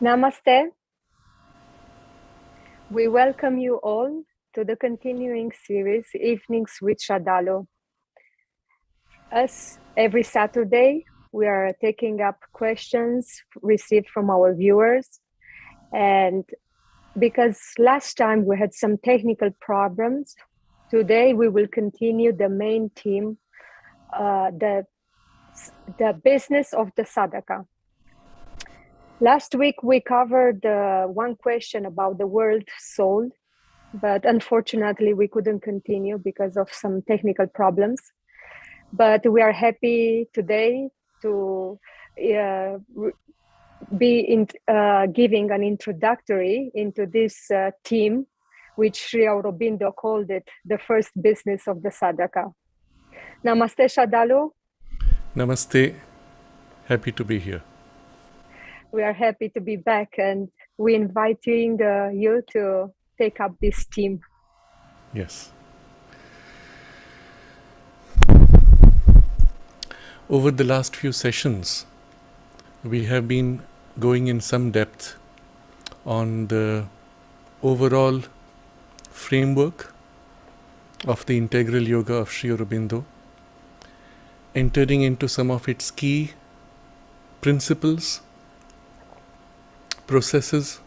Namaste. We welcome you all to the continuing series Evenings with Sraddhalu. As every Saturday, we are taking up questions received from our viewers. And because last time we had some technical problems, today we will continue the main theme, the business of the Sadhaka. Last week, we covered one question about the world soul, but unfortunately, we couldn't continue because of some technical problems. But we are happy today to be giving an introductory into this theme, which Sri Aurobindo called it the first business of the Sadhaka. Namaste, Sraddhalu. Namaste. Happy to be here. We are happy to be back, and we're inviting you to take up this theme. Yes. Over the last few sessions, we have been going in some depth on the overall framework of the integral yoga of Sri Aurobindo, entering into some of its key principles, processes.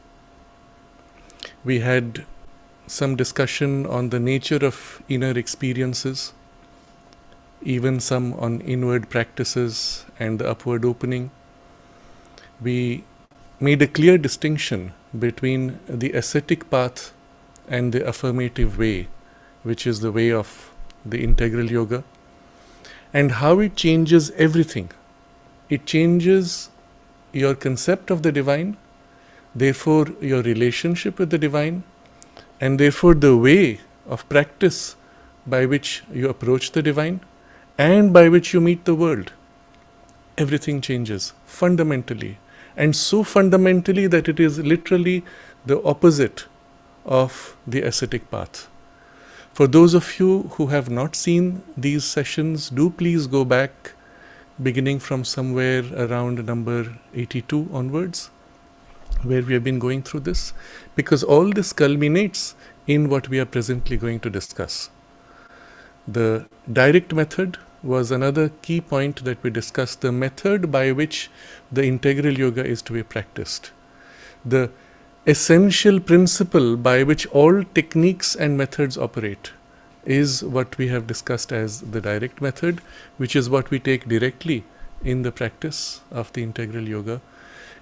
We had some discussion on the nature of inner experiences, even some on inward practices and the upward opening. We made a clear distinction between the ascetic path and the affirmative way, which is the way of the integral yoga, and how it changes everything. It changes your concept of the divine, therefore your relationship with the divine, and therefore the way of practice by which you approach the divine and by which you meet the world. Everything changes fundamentally, and so fundamentally that it is literally the opposite of the ascetic path. For those of you who have not seen these sessions, do please go back beginning from somewhere around number 82 onwards, where we have been going through this, because all this culminates in what we are presently going to discuss. The direct method was another key point that we discussed, the method by which the integral yoga is to be practiced. The essential principle by which all techniques and methods operate is what we have discussed as the direct method, which is what we take directly in the practice of the integral yoga.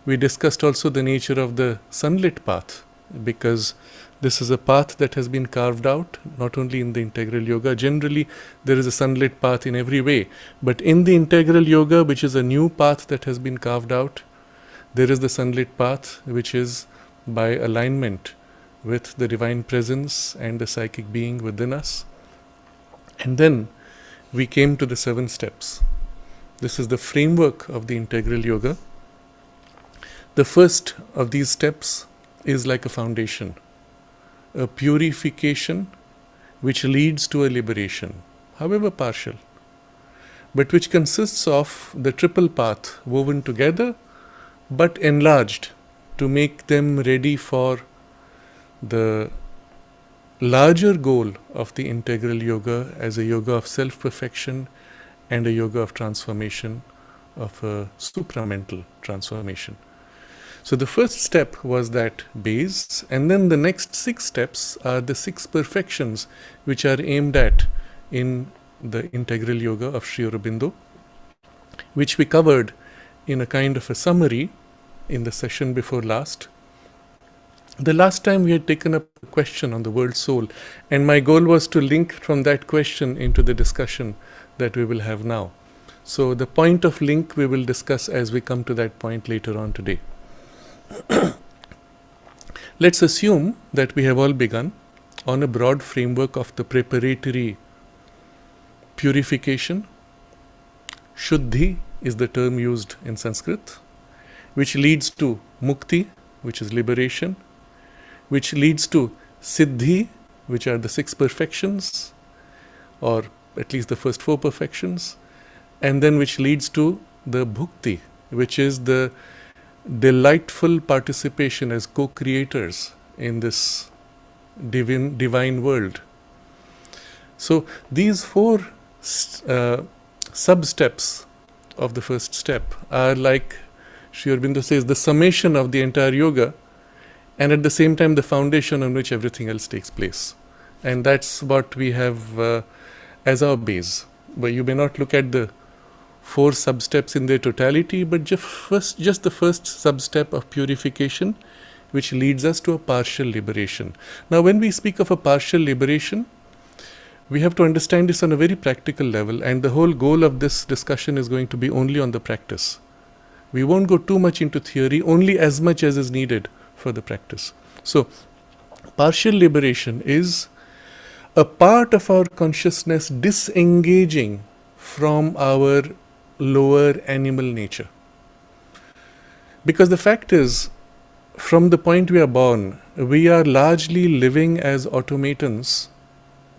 We discussed also the nature of the sunlit path, because this is a path that has been carved out, not only in the integral yoga. Generally, there is a sunlit path in every way, but in the integral yoga, which is a new path that has been carved out, there is the sunlit path, which is by alignment with the divine presence and the psychic being within us. And then we came to the 7 steps. This is the framework of the integral yoga. The first of these steps is like a foundation, a purification which leads to a liberation, however partial, but which consists of the triple path woven together but enlarged to make them ready for the larger goal of the integral yoga as a yoga of self-perfection and a yoga of transformation, of a supramental transformation. So the first step was that base, and then the next 6 steps are the 6 perfections which are aimed at in the integral yoga of Sri Aurobindo, which we covered in a kind of a summary in the session before last. The last time we had taken up a question on the world soul, and my goal was to link from that question into the discussion that we will have now. So the point of link we will discuss as we come to that point later on today. Let's assume that we have all begun on a broad framework of the preparatory purification. Shuddhi is the term used in Sanskrit, which leads to mukti, which is liberation, which leads to siddhi, which are the 6 perfections, or at least the first 4 perfections, and then which leads to the bhukti, which is the delightful participation as co-creators in this divine world. So these four sub-steps of the first step are, like Sri Aurobindo says, the summation of the entire yoga, and at the same time the foundation on which everything else takes place. And that's what we have as our base. But you may not look at the four sub-steps in their totality, but just the first sub-step of purification, which leads us to a partial liberation. Now, when we speak of a partial liberation, we have to understand this on a very practical level, and the whole goal of this discussion is going to be only on the practice. We won't go too much into theory, only as much as is needed for the practice. So, partial liberation is a part of our consciousness disengaging from our lower animal nature. Because the fact is, from the point we are born, we are largely living as automatons,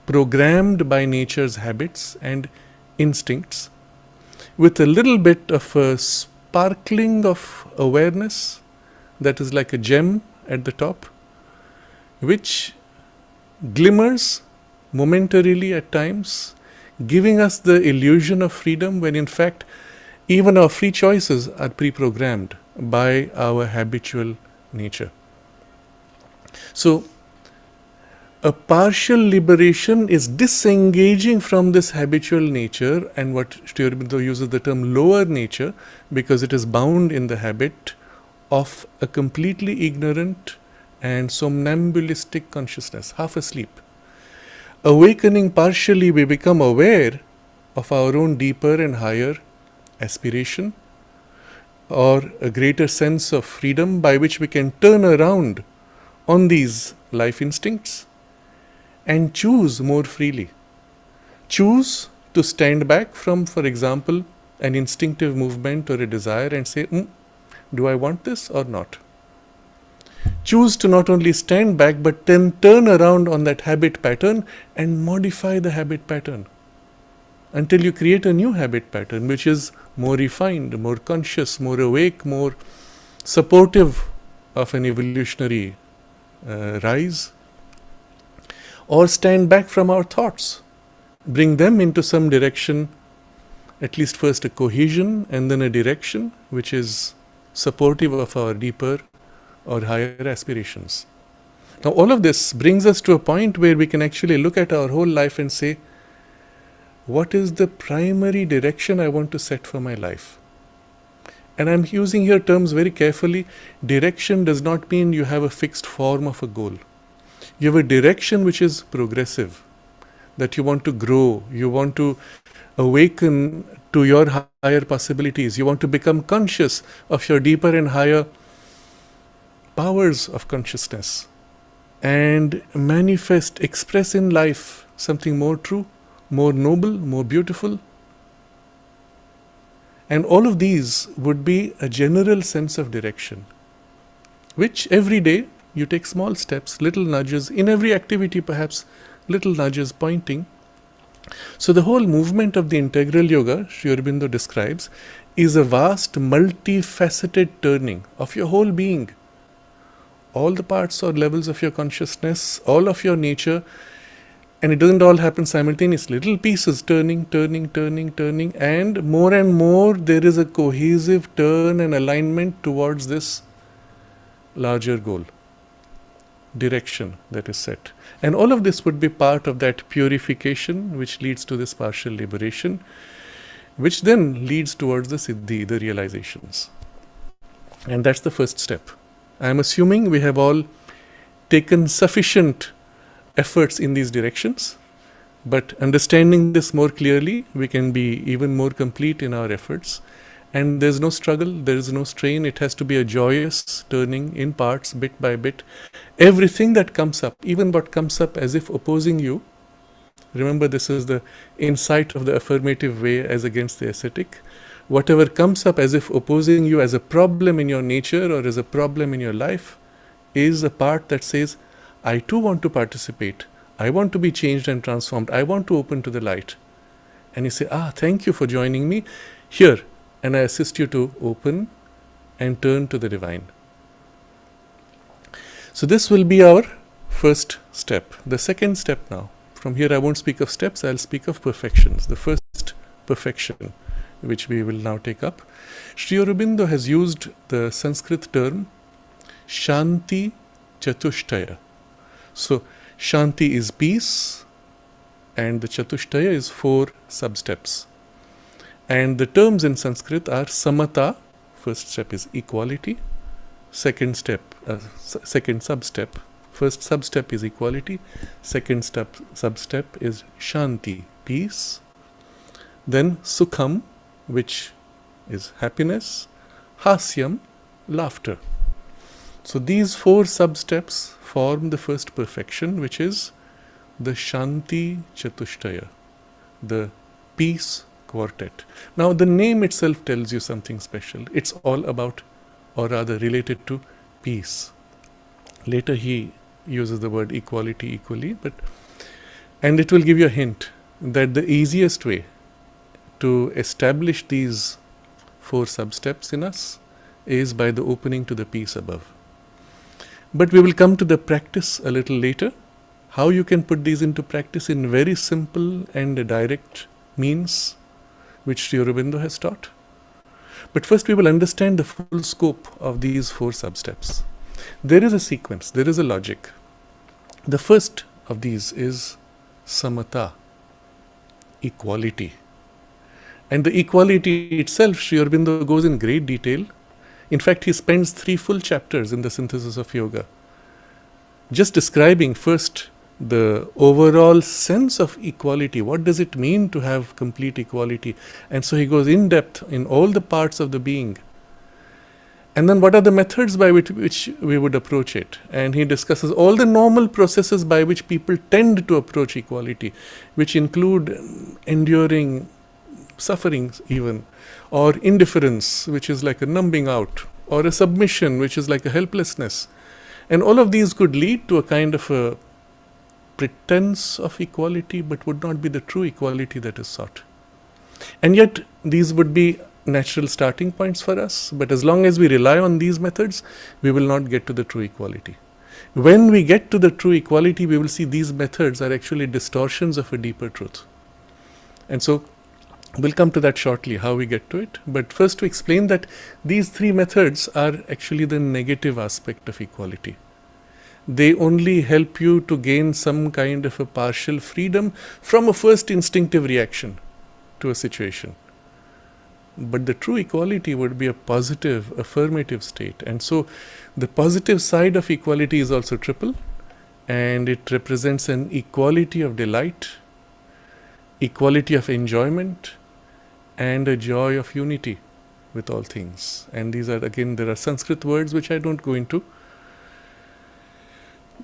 programmed by nature's habits and instincts, with a little bit of a sparkling of awareness that is like a gem at the top, which glimmers momentarily at times, giving us the illusion of freedom, when in fact even our free choices are pre-programmed by our habitual nature. So, a partial liberation is disengaging from this habitual nature, and what Sri Aurobindo uses the term lower nature, because it is bound in the habit of a completely ignorant and somnambulistic consciousness, half asleep. Awakening partially, we become aware of our own deeper and higher aspiration, or a greater sense of freedom by which we can turn around on these life instincts and choose more freely. Choose to stand back from, for example, an instinctive movement or a desire and say, do I want this or not? Choose to not only stand back, but then turn around on that habit pattern and modify the habit pattern until you create a new habit pattern which is more refined, more conscious, more awake, more supportive of an evolutionary rise. Or stand back from our thoughts, bring them into some direction, at least first a cohesion and then a direction which is supportive of our deeper or higher aspirations. Now, all of this brings us to a point where we can actually look at our whole life and say, what is the primary direction I want to set for my life? And I'm using here terms very carefully. Direction does not mean you have a fixed form of a goal. You have a direction which is progressive, that you want to grow, you want to awaken to your higher possibilities, you want to become conscious of your deeper and higher powers of consciousness and manifest, express in life something more true, more noble, more beautiful. And all of these would be a general sense of direction, which every day you take small steps, little nudges, in every activity perhaps little nudges pointing. So the whole movement of the integral yoga, Sri Aurobindo describes, is a vast multifaceted turning of your whole being. All the parts or levels of your consciousness, all of your nature, and it doesn't all happen simultaneously. Little pieces turning, and more there is a cohesive turn and alignment towards this larger goal, direction that is set. And all of this would be part of that purification which leads to this partial liberation, which then leads towards the siddhi, the realizations. And that's the first step. I am assuming we have all taken sufficient efforts in these directions, but understanding this more clearly, we can be even more complete in our efforts. And there's no struggle, there is no strain. It has to be a joyous turning in parts, bit by bit. Everything that comes up, even what comes up as if opposing you, remember this is the insight of the affirmative way as against the ascetic. Whatever comes up as if opposing you, as a problem in your nature or as a problem in your life, is a part that says, I too want to participate. I want to be changed and transformed. I want to open to the light. And you say, thank you for joining me here. And I assist you to open and turn to the divine. So this will be our first step. The second step now. From here I won't speak of steps, I'll speak of perfections. The first perfection, which we will now take up. Sri Aurobindo has used the Sanskrit term Shanti Chatushtaya. So Shanti is peace, and the Chatushtaya is 4 sub-steps. And the terms in Sanskrit are Samata, first step is equality, second sub-step, first sub-step is equality, second sub-step is Shanti, peace, then Sukham, which is happiness, Hasyam, laughter. So these 4 sub-steps form the first perfection, which is the Shanti Chatushtaya, the peace quartet. Now the name itself tells you something special. It's all about, or rather related to, peace. Later he uses the word equality equally, and it will give you a hint that the easiest way to establish these 4 sub-steps in us is by the opening to the peace above. But we will come to the practice a little later, how you can put these into practice in very simple and direct means, which Sri Aurobindo has taught. But first we will understand the full scope of these 4 sub-steps. There is a sequence, there is a logic. The first of these is Samata, equality. And the equality itself, Sri Aurobindo goes in great detail. In fact, he spends 3 full chapters in the Synthesis of Yoga just describing first the overall sense of equality. What does it mean to have complete equality? And so he goes in depth in all the parts of the being. And then what are the methods by which we would approach it? And he discusses all the normal processes by which people tend to approach equality, which include enduring sufferings even, or indifference, which is like a numbing out, or a submission, which is like a helplessness. And all of these could lead to a kind of a pretense of equality, but would not be the true equality that is sought. And yet these would be natural starting points for us, but as long as we rely on these methods, we will not get to the true equality. When we get to the true equality, we will see these methods are actually distortions of a deeper truth. And so we'll come to that shortly, how we get to it. But first to explain that these 3 methods are actually the negative aspect of equality. They only help you to gain some kind of a partial freedom from a first instinctive reaction to a situation. But the true equality would be a positive, affirmative state. And so the positive side of equality is also triple, and it represents an equality of delight, equality of enjoyment, and a joy of unity with all things. And these are, again, there are Sanskrit words which I don't go into.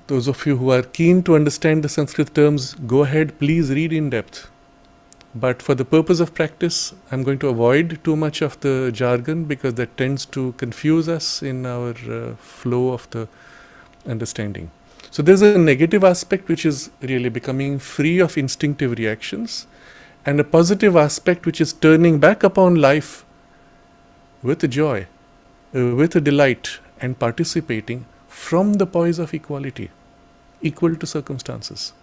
Those of you who are keen to understand the Sanskrit terms, go ahead, please read in depth. But for the purpose of practice, I'm going to avoid too much of the jargon, because that tends to confuse us in our flow of the understanding. So there's a negative aspect which is really becoming free of instinctive reactions, and a positive aspect which is turning back upon life with a joy, with a delight, and participating from the poise of equality, equal to circumstances.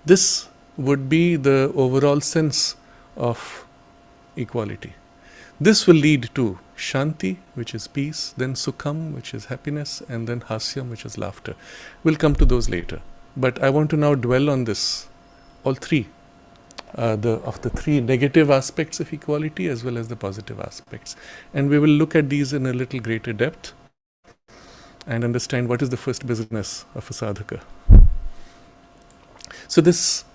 This would be the overall sense of equality. This will lead to Shanti, which is peace, then Sukham, which is happiness, and then Hasyam, which is laughter. We'll come to those later. But I want to now dwell on this, all 3, of the 3 negative aspects of equality as well as the positive aspects. And we will look at these in a little greater depth and understand what is the first business of a sadhaka. So this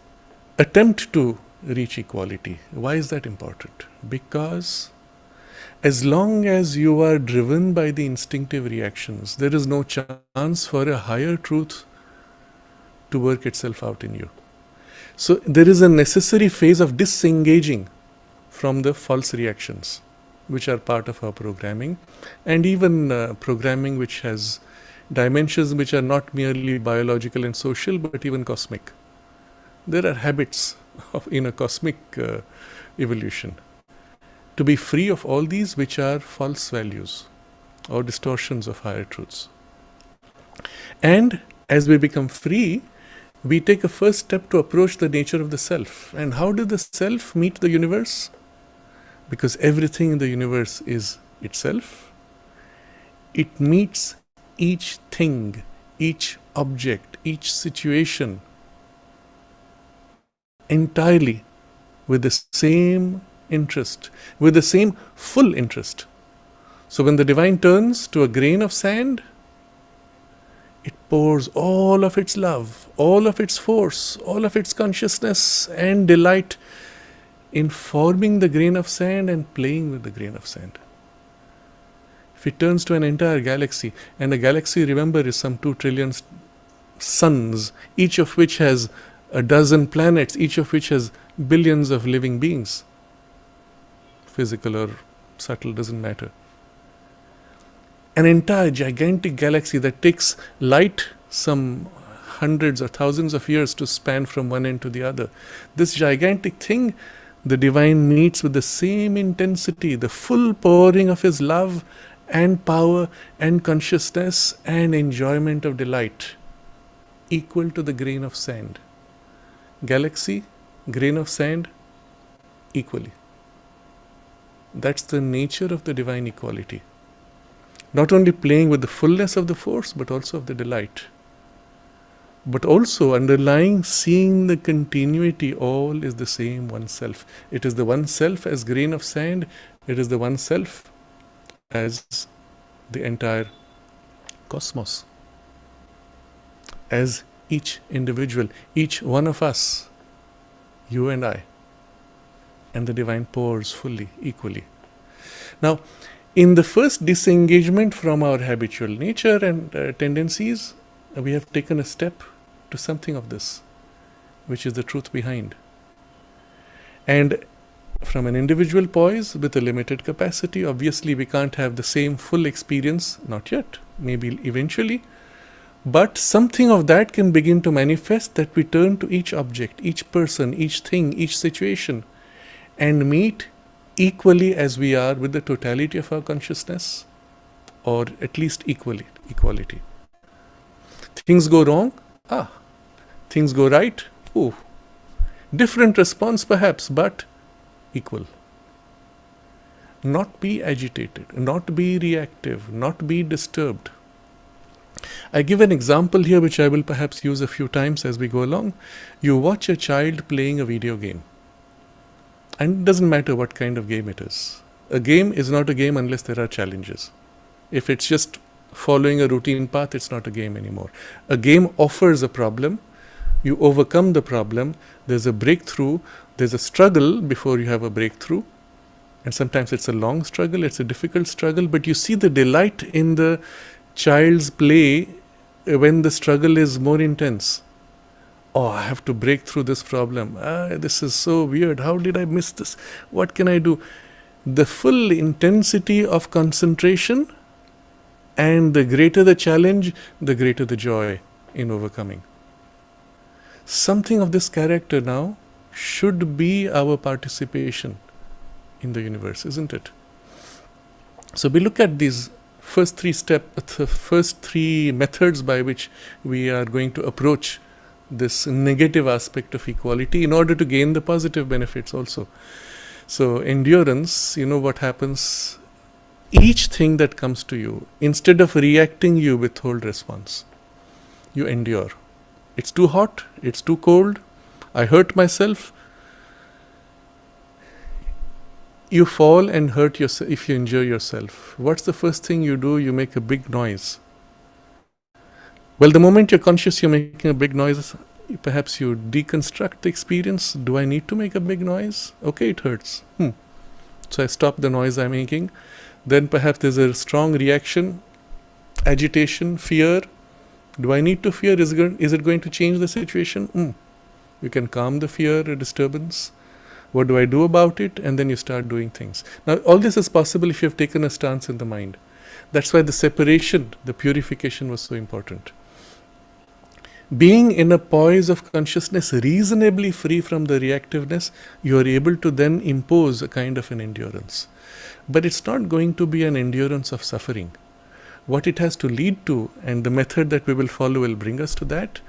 attempt to reach equality, why is that important? Because as long as you are driven by the instinctive reactions, there is no chance for a higher truth to work itself out in you. So there is a necessary phase of disengaging from the false reactions, which are part of our programming, and even programming which has dimensions which are not merely biological and social, but even cosmic. There are habits in a cosmic evolution. To be free of all these which are false values, or distortions of higher truths. And as we become free, we take a first step to approach the nature of the self. And how did the self meet the universe? Because everything in the universe is itself. It meets each thing, each object, each situation entirely with the same interest, with the same full interest. So when the divine turns to a grain of sand, it pours all of its love, all of its force, all of its consciousness and delight in forming the grain of sand and playing with the grain of sand. If it turns to an entire galaxy, and a galaxy, remember, is some 2 trillion suns, each of which has a dozen planets, each of which has billions of living beings. Physical or subtle, doesn't matter. An entire gigantic galaxy that takes light some hundreds or thousands of years to span from one end to the other. This gigantic thing, the divine meets with the same intensity, the full pouring of his love and power and consciousness and enjoyment of delight, equal to the grain of sand. Galaxy, grain of sand, equally. That's the nature of the divine equality. Not only playing with the fullness of the force, but also of the delight. But also underlying, seeing the continuity, all is the same one self. It is the one self as grain of sand. It is the one self as the entire cosmos. As each individual, each one of us, you and I, and the divine pours fully, equally. Now, in the first disengagement from our habitual nature and tendencies, we have taken a step to something of this, which is the truth behind. And from an individual poise with a limited capacity, obviously we can't have the same full experience, not yet, maybe eventually, but something of that can begin to manifest, that we turn to each object, each person, each thing, each situation, and meet equally as we are with the totality of our consciousness, or at least equality. Things go wrong, things go right, different response perhaps, but equal. Not be agitated, not be reactive, not be disturbed. I give an example here which I will perhaps use a few times as we go along. You watch a child playing a video game. And it doesn't matter what kind of game it is. A game is not a game unless there are challenges. If it's just following a routine path, it's not a game anymore. A game offers a problem. You overcome the problem. There's a breakthrough. There's a struggle before you have a breakthrough. And sometimes it's a long struggle. It's a difficult struggle. But you see the delight in the child's play when the struggle is more intense. I have to break through this problem. This is so weird. How did I miss this? What can I do? The full intensity of concentration, and the greater the challenge, the greater the joy in overcoming. Something of this character now should be our participation in the universe, isn't it? So we look at these first three methods by which we are going to approach this negative aspect of equality in order to gain the positive benefits also. So endurance, what happens? Each thing that comes to you, instead of reacting, you withhold response. You endure. It's too hot, it's too cold, I hurt myself. You fall and hurt yourself if you injure yourself. What's the first thing you do? You make a big noise. Well, the moment you're conscious you're making a big noise, perhaps you deconstruct the experience. Do I need to make a big noise? Okay, it hurts. So I stop the noise I'm making. Then perhaps there's a strong reaction, agitation, fear. Do I need to fear? Is it going to change the situation? You can calm the fear or disturbance. What do I do about it? And then you start doing things. Now, all this is possible if you have taken a stance in the mind. That's why the separation, the purification was so important. Being in a poise of consciousness, reasonably free from the reactiveness, you are able to then impose a kind of an endurance. But it's not going to be an endurance of suffering. what it has to lead to, and the method that we will follow will bring us to that,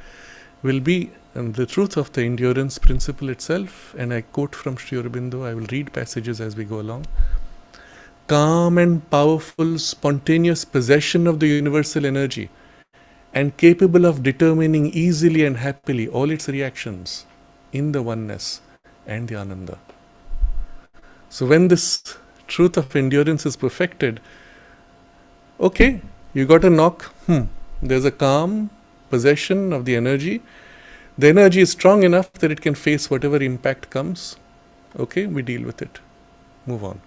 will be the truth of the endurance principle itself. And I quote from Sri Aurobindo, I will read passages as we go along. Calm and powerful, spontaneous possession of the universal energy, and capable of determining easily and happily all its reactions in the oneness and the Ananda. So when this truth of endurance is perfected, okay, you got a knock, there's a calm possession of the energy. The energy is strong enough that it can face whatever impact comes. Okay, we deal with it. Move on.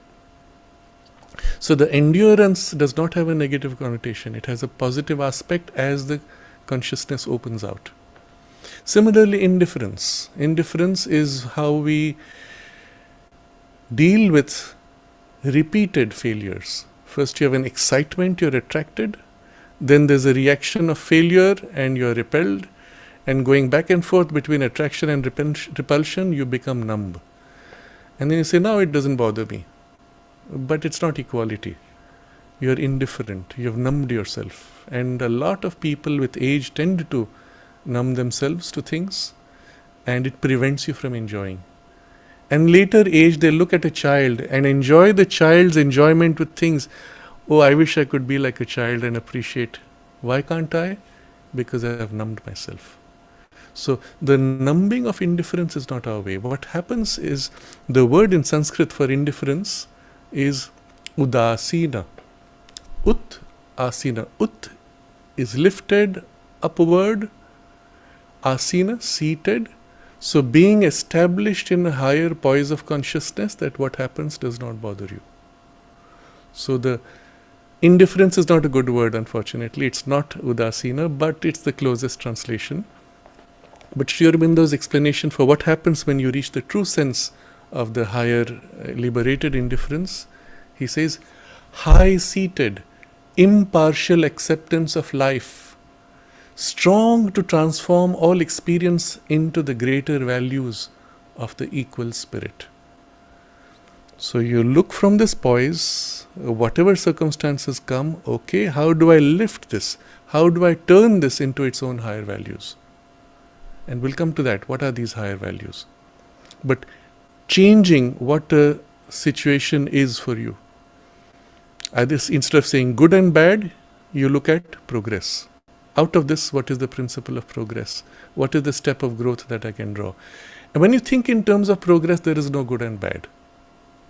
So the endurance does not have a negative connotation. It has a positive aspect as the consciousness opens out. Similarly, indifference. Indifference is how we deal with repeated failures. First you have an excitement, you're attracted. Then there's a reaction of failure and you're repelled. And going back and forth between attraction and repulsion, you become numb. And then you say, now it doesn't bother me. But it's not equality. You're indifferent. You've numbed yourself. And a lot of people with age tend to numb themselves to things, and it prevents you from enjoying. And later age, they look at a child and enjoy the child's enjoyment with things. Oh, I wish I could be like a child and appreciate. Why can't I? Because I have numbed myself. So the numbing of indifference is not our way. What happens is, the word in Sanskrit for indifference is udasina. Ut asina. Ut is lifted upward. Asina, seated. So being established in a higher poise of consciousness, that what happens does not bother you. So the indifference is not a good word, unfortunately. It's not udasina, but it's the closest translation. But Sri Aurobindo's explanation for what happens when you reach the true sense of the higher liberated indifference, he says, high-seated, impartial acceptance of life, strong to transform all experience into the greater values of the equal spirit. So you look from this poise, whatever circumstances come, okay, how do I lift this? How do I turn this into its own higher values? And we'll come to that. What are these higher values? But changing what a situation is for you. Instead of saying good and bad, you look at progress. Out of this, what is the principle of progress? What is the step of growth that I can draw? And when you think in terms of progress, there is no good and bad.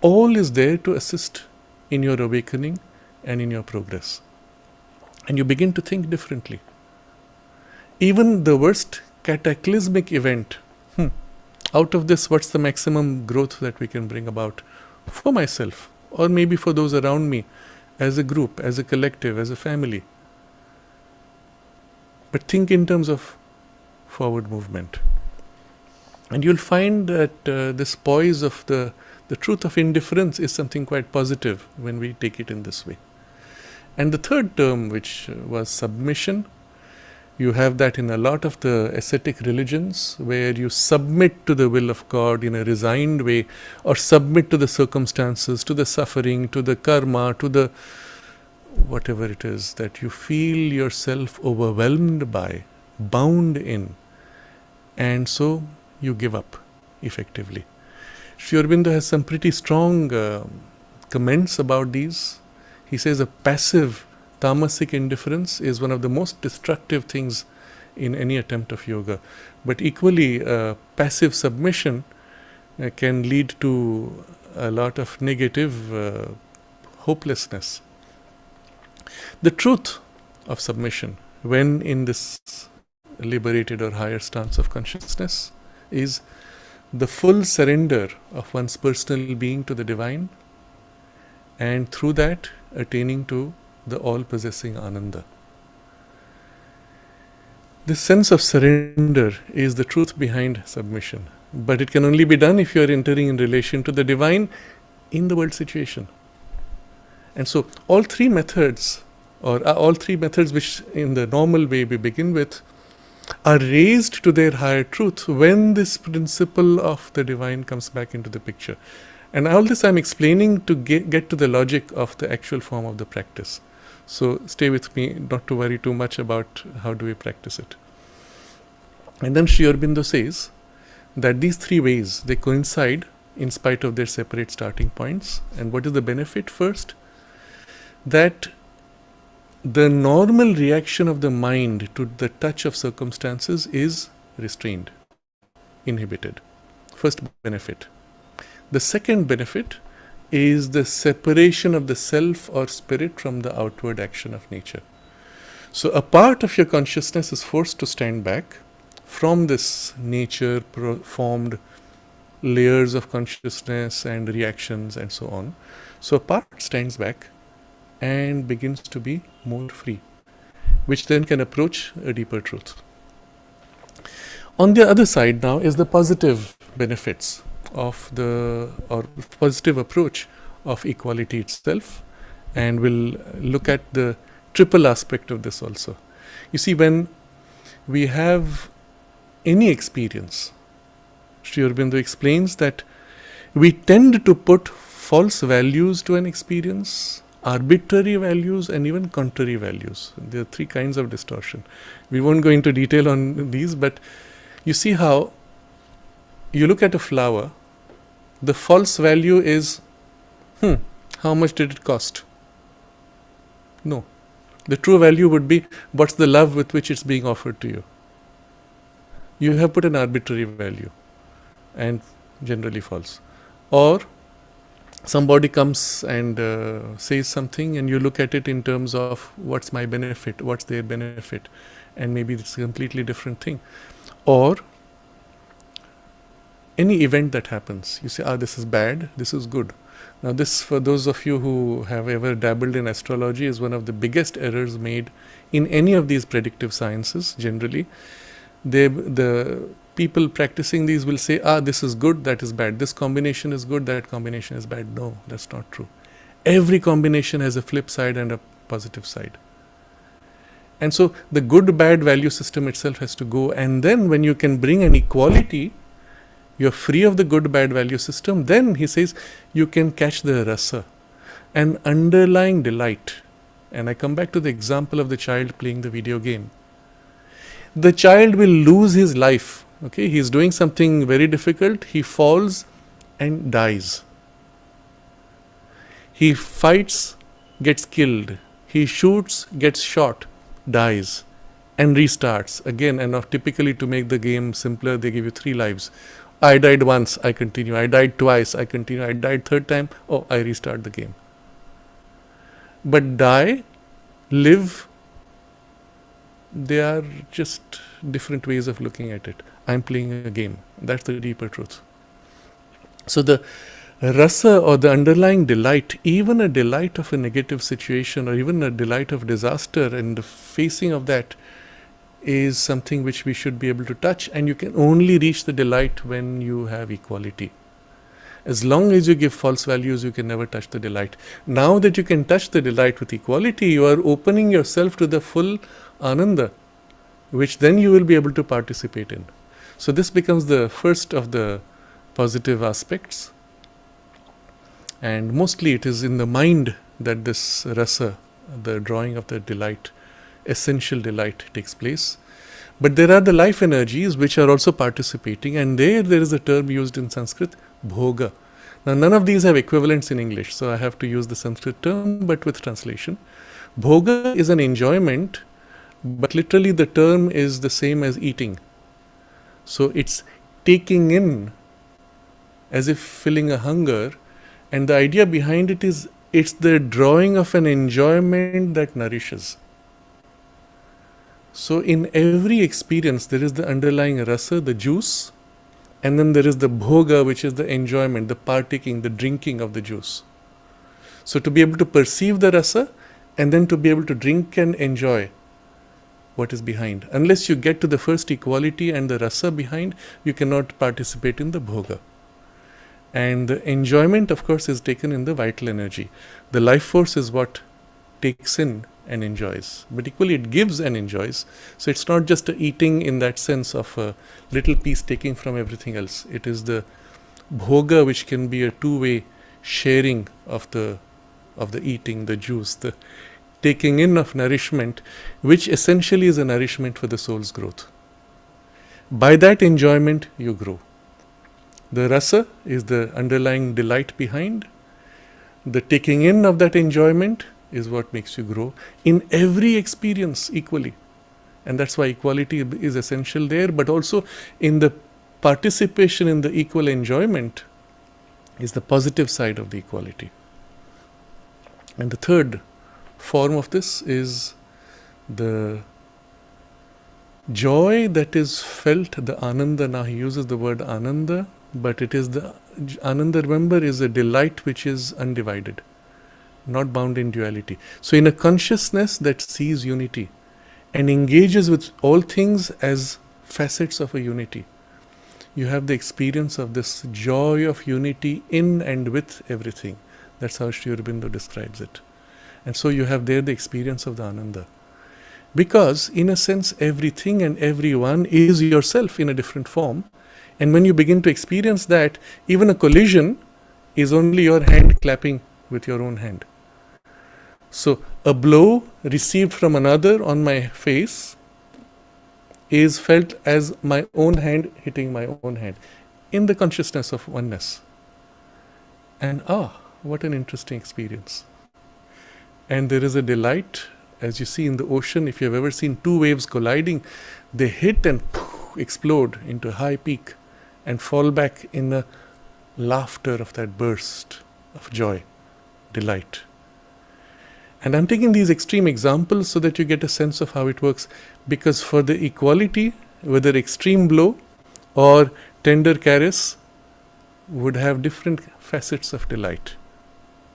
All is there to assist in your awakening and in your progress. And you begin to think differently. Even the worst cataclysmic event, out of this, what's the maximum growth that we can bring about for myself, or maybe for those around me, as a group, as a collective, as a family? But think in terms of forward movement. And you'll find that this poise of the truth of indifference is something quite positive when we take it in this way. And the third term, which was submission, you have that in a lot of the ascetic religions, where you submit to the will of God in a resigned way, or submit to the circumstances, to the suffering, to the karma, to the whatever it is that you feel yourself overwhelmed by, bound in, and so you give up effectively. Sri Aurobindo has some pretty strong comments about these. He says a passive tamasic indifference is one of the most destructive things in any attempt of yoga. But equally, passive submission can lead to a lot of negative hopelessness. The truth of submission, when in this liberated or higher stance of consciousness, is the full surrender of one's personal being to the divine, and through that attaining to the all-possessing Ananda. This sense of surrender is the truth behind submission, but it can only be done if you are entering in relation to the divine in the world situation. And so all three methods, which in the normal way we begin with, are raised to their higher truth when this principle of the divine comes back into the picture. And all this I'm explaining to get to the logic of the actual form of the practice. So stay with me, not to worry too much about how do we practice it. And then Sri Aurobindo says that these three ways, they coincide in spite of their separate starting points. And what is the benefit? First, that the normal reaction of the mind to the touch of circumstances is restrained, inhibited. First benefit. The second benefit is the separation of the self or spirit from the outward action of nature. So a part of your consciousness is forced to stand back from this nature formed layers of consciousness and reactions and so on. So a part stands back and begins to be more free, which then can approach a deeper truth. On the other side now is the positive benefits of or positive approach of equality itself, and we'll look at the triple aspect of this also. You see, when we have any experience, Sri Aurobindo explains that we tend to put false values to an experience, arbitrary values, and even contrary values. There are three kinds of distortion. We won't go into detail on these, but you see how you look at a flower, the false value is, how much did it cost? No. The true value would be, what's the love with which it's being offered to you? You have put an arbitrary value, and generally false. Or somebody comes and says something, and you look at it in terms of what's my benefit, what's their benefit, and maybe it's a completely different thing. Or any event that happens, you say, this is bad, this is good. Now this, for those of you who have ever dabbled in astrology, is one of the biggest errors made in any of these predictive sciences. Generally, the people practicing these will say, this is good, that is bad, this combination is good, that combination is bad. No, that's not true. Every combination has a flip side and a positive side. And so the good-bad value system itself has to go, and then when you can bring an equality, you're free of the good-bad value system, then he says you can catch the rasa, an underlying delight. And I come back to the example of the child playing the video game. The child will lose his life. Okay, he's doing something very difficult, he falls and dies. He fights, gets killed. He shoots, gets shot, dies, and restarts again. And typically, to make the game simpler, they give you 3 lives. I died once, I continue. I died twice, I continue. I died third time, I restart the game. But die, live, they are just different ways of looking at it. I'm playing a game. That's the deeper truth. So the rasa, or the underlying delight, even a delight of a negative situation, or even a delight of disaster, and the facing of that is something which we should be able to touch, and you can only reach the delight when you have equality. As long as you give false values, you can never touch the delight. Now that you can touch the delight with equality, you are opening yourself to the full ananda, which then you will be able to participate in. So this becomes the first of the positive aspects, and mostly it is in the mind that this rasa, the drawing of the delight, essential delight, takes place. But there are the life energies which are also participating, and there is a term used in Sanskrit, bhoga. Now none of these have equivalents in English, so I have to use the Sanskrit term, but with translation. Bhoga is an enjoyment, but literally the term is the same as eating. So it's taking in, as if filling a hunger, and the idea behind it is it's the drawing of an enjoyment that nourishes. So in every experience there is the underlying rasa, the juice, and then there is the bhoga, which is the enjoyment, the partaking, the drinking of the juice. So to be able to perceive the rasa, and then to be able to drink and enjoy what is behind. Unless you get to the first equality and the rasa behind, you cannot participate in the bhoga. And the enjoyment, of course, is taken in the vital energy. The life force is what takes in and enjoys. But equally it gives and enjoys. So it's not just a eating in that sense of a little piece taking from everything else. It is the bhoga, which can be a two-way sharing of the eating, the juice, the taking in of nourishment, which essentially is a nourishment for the soul's growth. By that enjoyment, you grow. The rasa is the underlying delight behind. The taking in of that enjoyment is what makes you grow in every experience equally. And that's why equality is essential there, but also in the participation in the equal enjoyment is the positive side of the equality. And the third form of this is the joy that is felt, the ananda. Now he uses the word ananda, but it is the ananda, remember, is a delight which is undivided, not bound in duality. So in a consciousness that sees unity and engages with all things as facets of a unity, you have the experience of this joy of unity in and with everything. That's how Sri Aurobindo describes it. And so you have there the experience of the ananda. Because in a sense, everything and everyone is yourself in a different form. And when you begin to experience that, even a collision is only your hand clapping with your own hand. So a blow received from another on my face is felt as my own hand hitting my own hand in the consciousness of oneness. And what an interesting experience. And there is a delight, as you see in the ocean. If you have ever seen two waves colliding, they hit and explode into a high peak and fall back in the laughter of that burst of joy, delight. And I'm taking these extreme examples so that you get a sense of how it works, because for the equality, whether extreme blow or tender caress would have different facets of delight,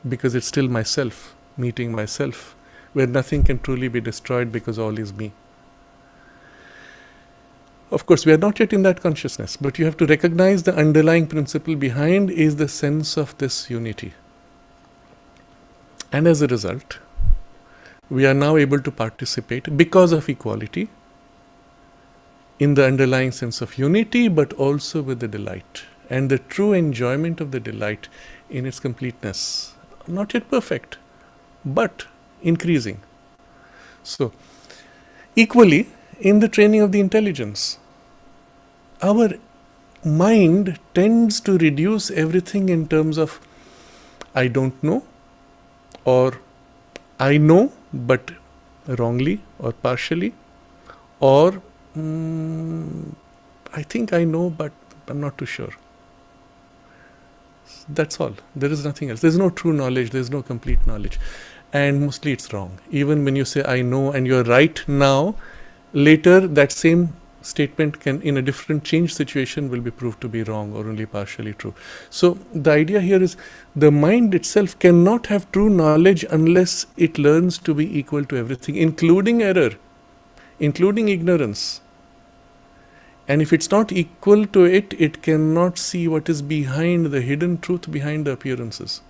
because it's still myself meeting myself, where nothing can truly be destroyed because all is me. Of course, we are not yet in that consciousness, but you have to recognize the underlying principle behind is the sense of this unity. And as a result, we are now able to participate, because of equality, in the underlying sense of unity, but also with the delight and the true enjoyment of the delight in its completeness. Not yet perfect, but increasing. So, equally, in the training of the intelligence, our mind tends to reduce everything in terms of I don't know, or I know but wrongly or partially, or I think I know but I'm not too sure. That's all. There is nothing else. There is no true knowledge. There is no complete knowledge. And mostly it's wrong. Even when you say I know and you're right now, later that same statement can, in a different changed situation, will be proved to be wrong or only partially true. So the idea here is the mind itself cannot have true knowledge unless it learns to be equal to everything, including error, including ignorance. And if it's not equal to it, it cannot see what is behind the hidden truth behind the appearances,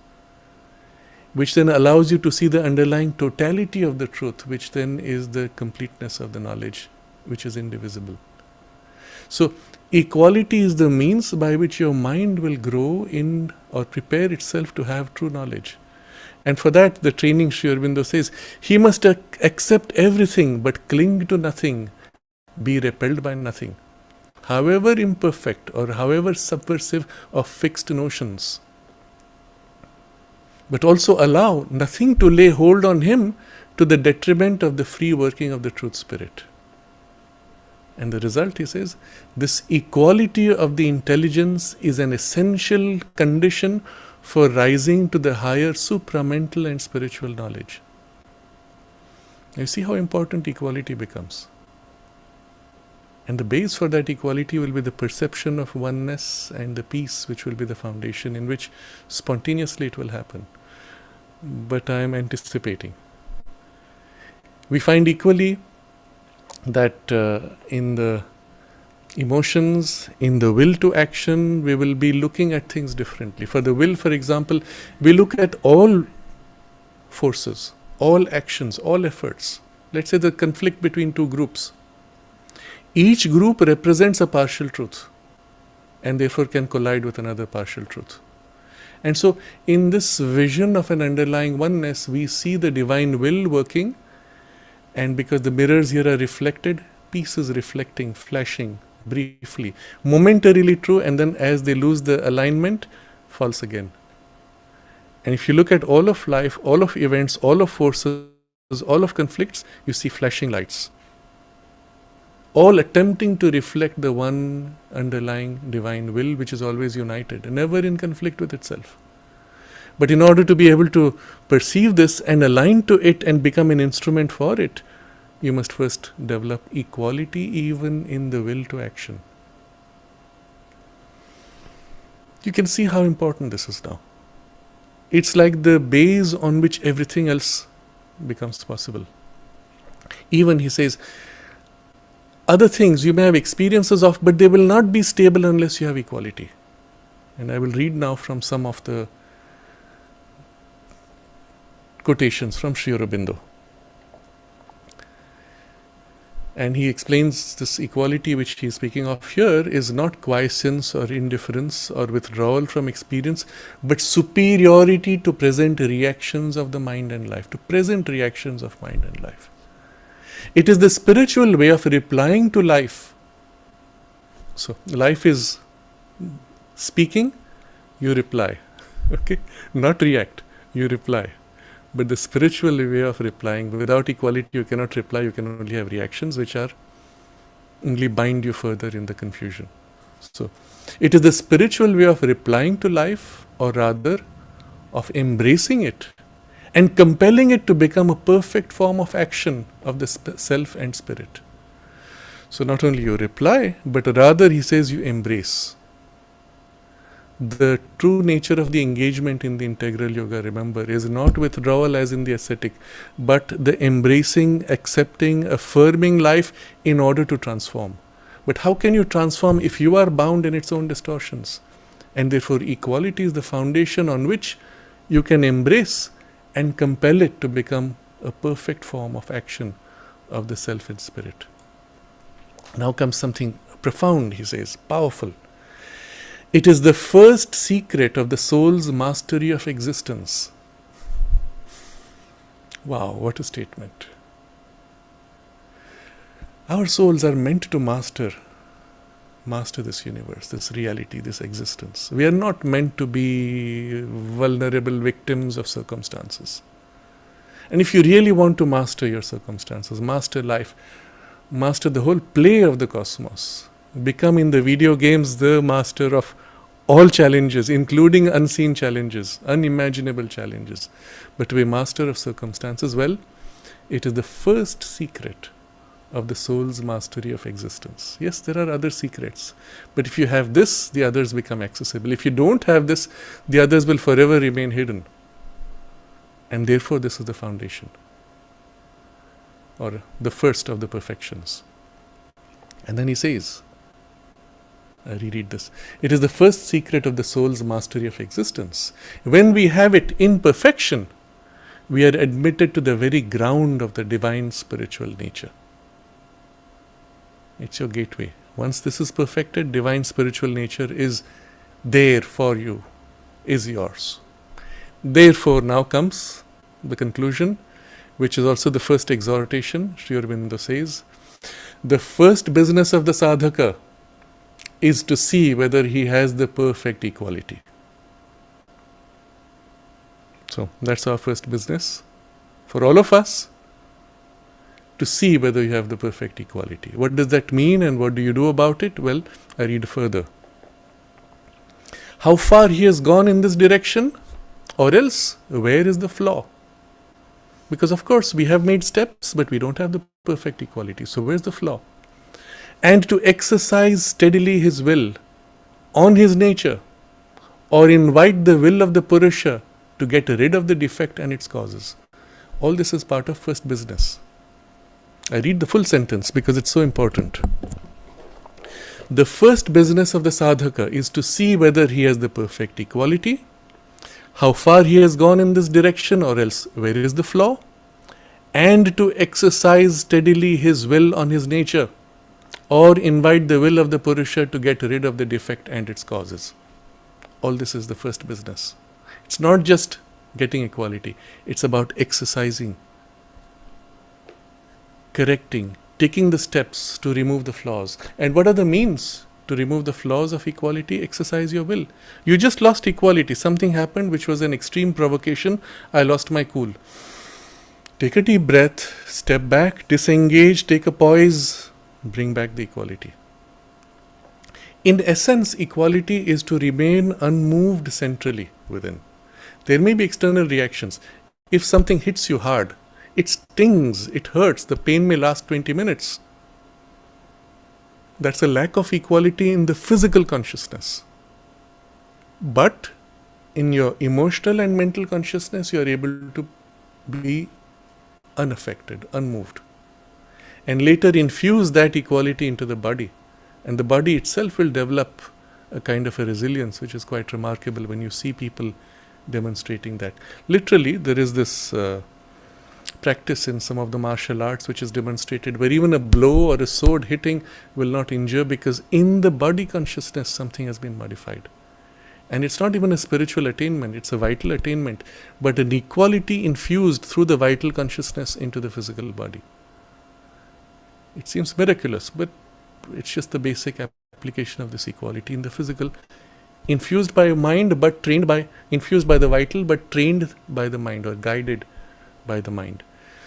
which then allows you to see the underlying totality of the truth, which then is the completeness of the knowledge, which is indivisible. So equality is the means by which your mind will grow in or prepare itself to have true knowledge. And for that, the training, Sri Aurobindo says, he must accept everything but cling to nothing, be repelled by nothing, however imperfect or however subversive of fixed notions, but also allow nothing to lay hold on him to the detriment of the free working of the truth spirit. And the result, he says, this equality of the intelligence is an essential condition for rising to the higher supramental and spiritual knowledge. You see how important equality becomes. And the base for that equality will be the perception of oneness and the peace, which will be the foundation in which spontaneously it will happen. But I am anticipating. We find equally that in the emotions, in the will to action, we will be looking at things differently. For the will, for example, we look at all forces, all actions, all efforts. Let's say the conflict between two groups. Each group represents a partial truth and therefore can collide with another partial truth. And so, in this vision of an underlying oneness, we see the divine will working, and because the mirrors here are reflected, pieces reflecting, flashing briefly, momentarily true, and then as they lose the alignment, false again. And if you look at all of life, all of events, all of forces, all of conflicts, you see flashing lights, all attempting to reflect the one underlying divine will, which is always united, never in conflict with itself. But in order to be able to perceive this and align to it and become an instrument for it, you must first develop equality even in the will to action. You can see how important this is now. It's like the base on which everything else becomes possible. Even, he says, other things you may have experiences of, but they will not be stable unless you have equality. And I will read now from some of the quotations from Sri Aurobindo. And he explains this equality which he is speaking of here is not quiescence or indifference or withdrawal from experience, but superiority to present reactions of the mind and life, to present reactions of mind and life. It is the spiritual way of replying to life. So, life is speaking, you reply. Okay? Not react, you reply. But the spiritual way of replying, without equality you cannot reply, you can only have reactions which are only bind you further in the confusion. So, it is the spiritual way of replying to life, or rather of embracing it and compelling it to become a perfect form of action of the self and spirit. So not only you reply, but rather, he says, you embrace. The true nature of the engagement in the integral yoga, remember, is not withdrawal as in the ascetic, but the embracing, accepting, affirming life in order to transform. But how can you transform if you are bound in its own distortions? And therefore equality is the foundation on which you can embrace and compel it to become a perfect form of action of the self and spirit. Now comes something profound, he says, powerful. It is the first secret of the soul's mastery of existence. Wow, what a statement. Our souls are meant to master this universe, this reality, this existence. We are not meant to be vulnerable victims of circumstances. And if you really want to master your circumstances, master life, master the whole play of the cosmos, become in the video games the master of all challenges, including unseen challenges, unimaginable challenges, but to be master of circumstances, well, it is the first secret of the soul's mastery of existence. Yes, there are other secrets, but if you have this, the others become accessible. If you don't have this, the others will forever remain hidden. And therefore, this is the foundation, or the first of the perfections. And then he says, I reread this. It is the first secret of the soul's mastery of existence. When we have it in perfection, we are admitted to the very ground of the divine spiritual nature. It's your gateway. Once this is perfected, divine spiritual nature is there for you, is yours. Therefore, now comes the conclusion, which is also the first exhortation. Sri Aurobindo says, the first business of the sadhaka is to see whether he has the perfect equality. So that's our first business for all of us, to see whether you have the perfect equality. What does that mean and what do you do about it? Well, I read further. How far he has gone in this direction, or else where is the flaw? Because of course we have made steps, but we don't have the perfect equality. So where's the flaw? And to exercise steadily his will on his nature, or invite the will of the Purusha to get rid of the defect and its causes. All this is part of first business. I read the full sentence because it's so important. The first business of the sadhaka is to see whether he has the perfect equality, how far he has gone in this direction, or else where is the flaw, and to exercise steadily his will on his nature, or invite the will of the Purusha to get rid of the defect and its causes. All this is the first business. It's not just getting equality, it's about exercising, correcting, taking the steps to remove the flaws. And what are the means to remove the flaws of equality? Exercise your will. You just lost equality. Something happened which was an extreme provocation. I lost my cool. Take a deep breath, step back, disengage, take a poise, bring back the equality. In essence, equality is to remain unmoved centrally within. There may be external reactions. If something hits you hard, it stings, it hurts, the pain may last 20 minutes. That's a lack of equality in the physical consciousness. But in your emotional and mental consciousness, you are able to be unaffected, unmoved. And later infuse that equality into the body. And the body itself will develop a kind of a resilience, which is quite remarkable when you see people demonstrating that. Literally, there is this practice in some of the martial arts which is demonstrated where even a blow or a sword hitting will not injure, because in the body consciousness something has been modified. And it's not even a spiritual attainment, it's a vital attainment, but an equality infused through the vital consciousness into the physical body. It seems miraculous, but it's just the basic application of this equality in the physical, infused by mind but trained by, infused by the vital but trained by the mind, or guided by the mind.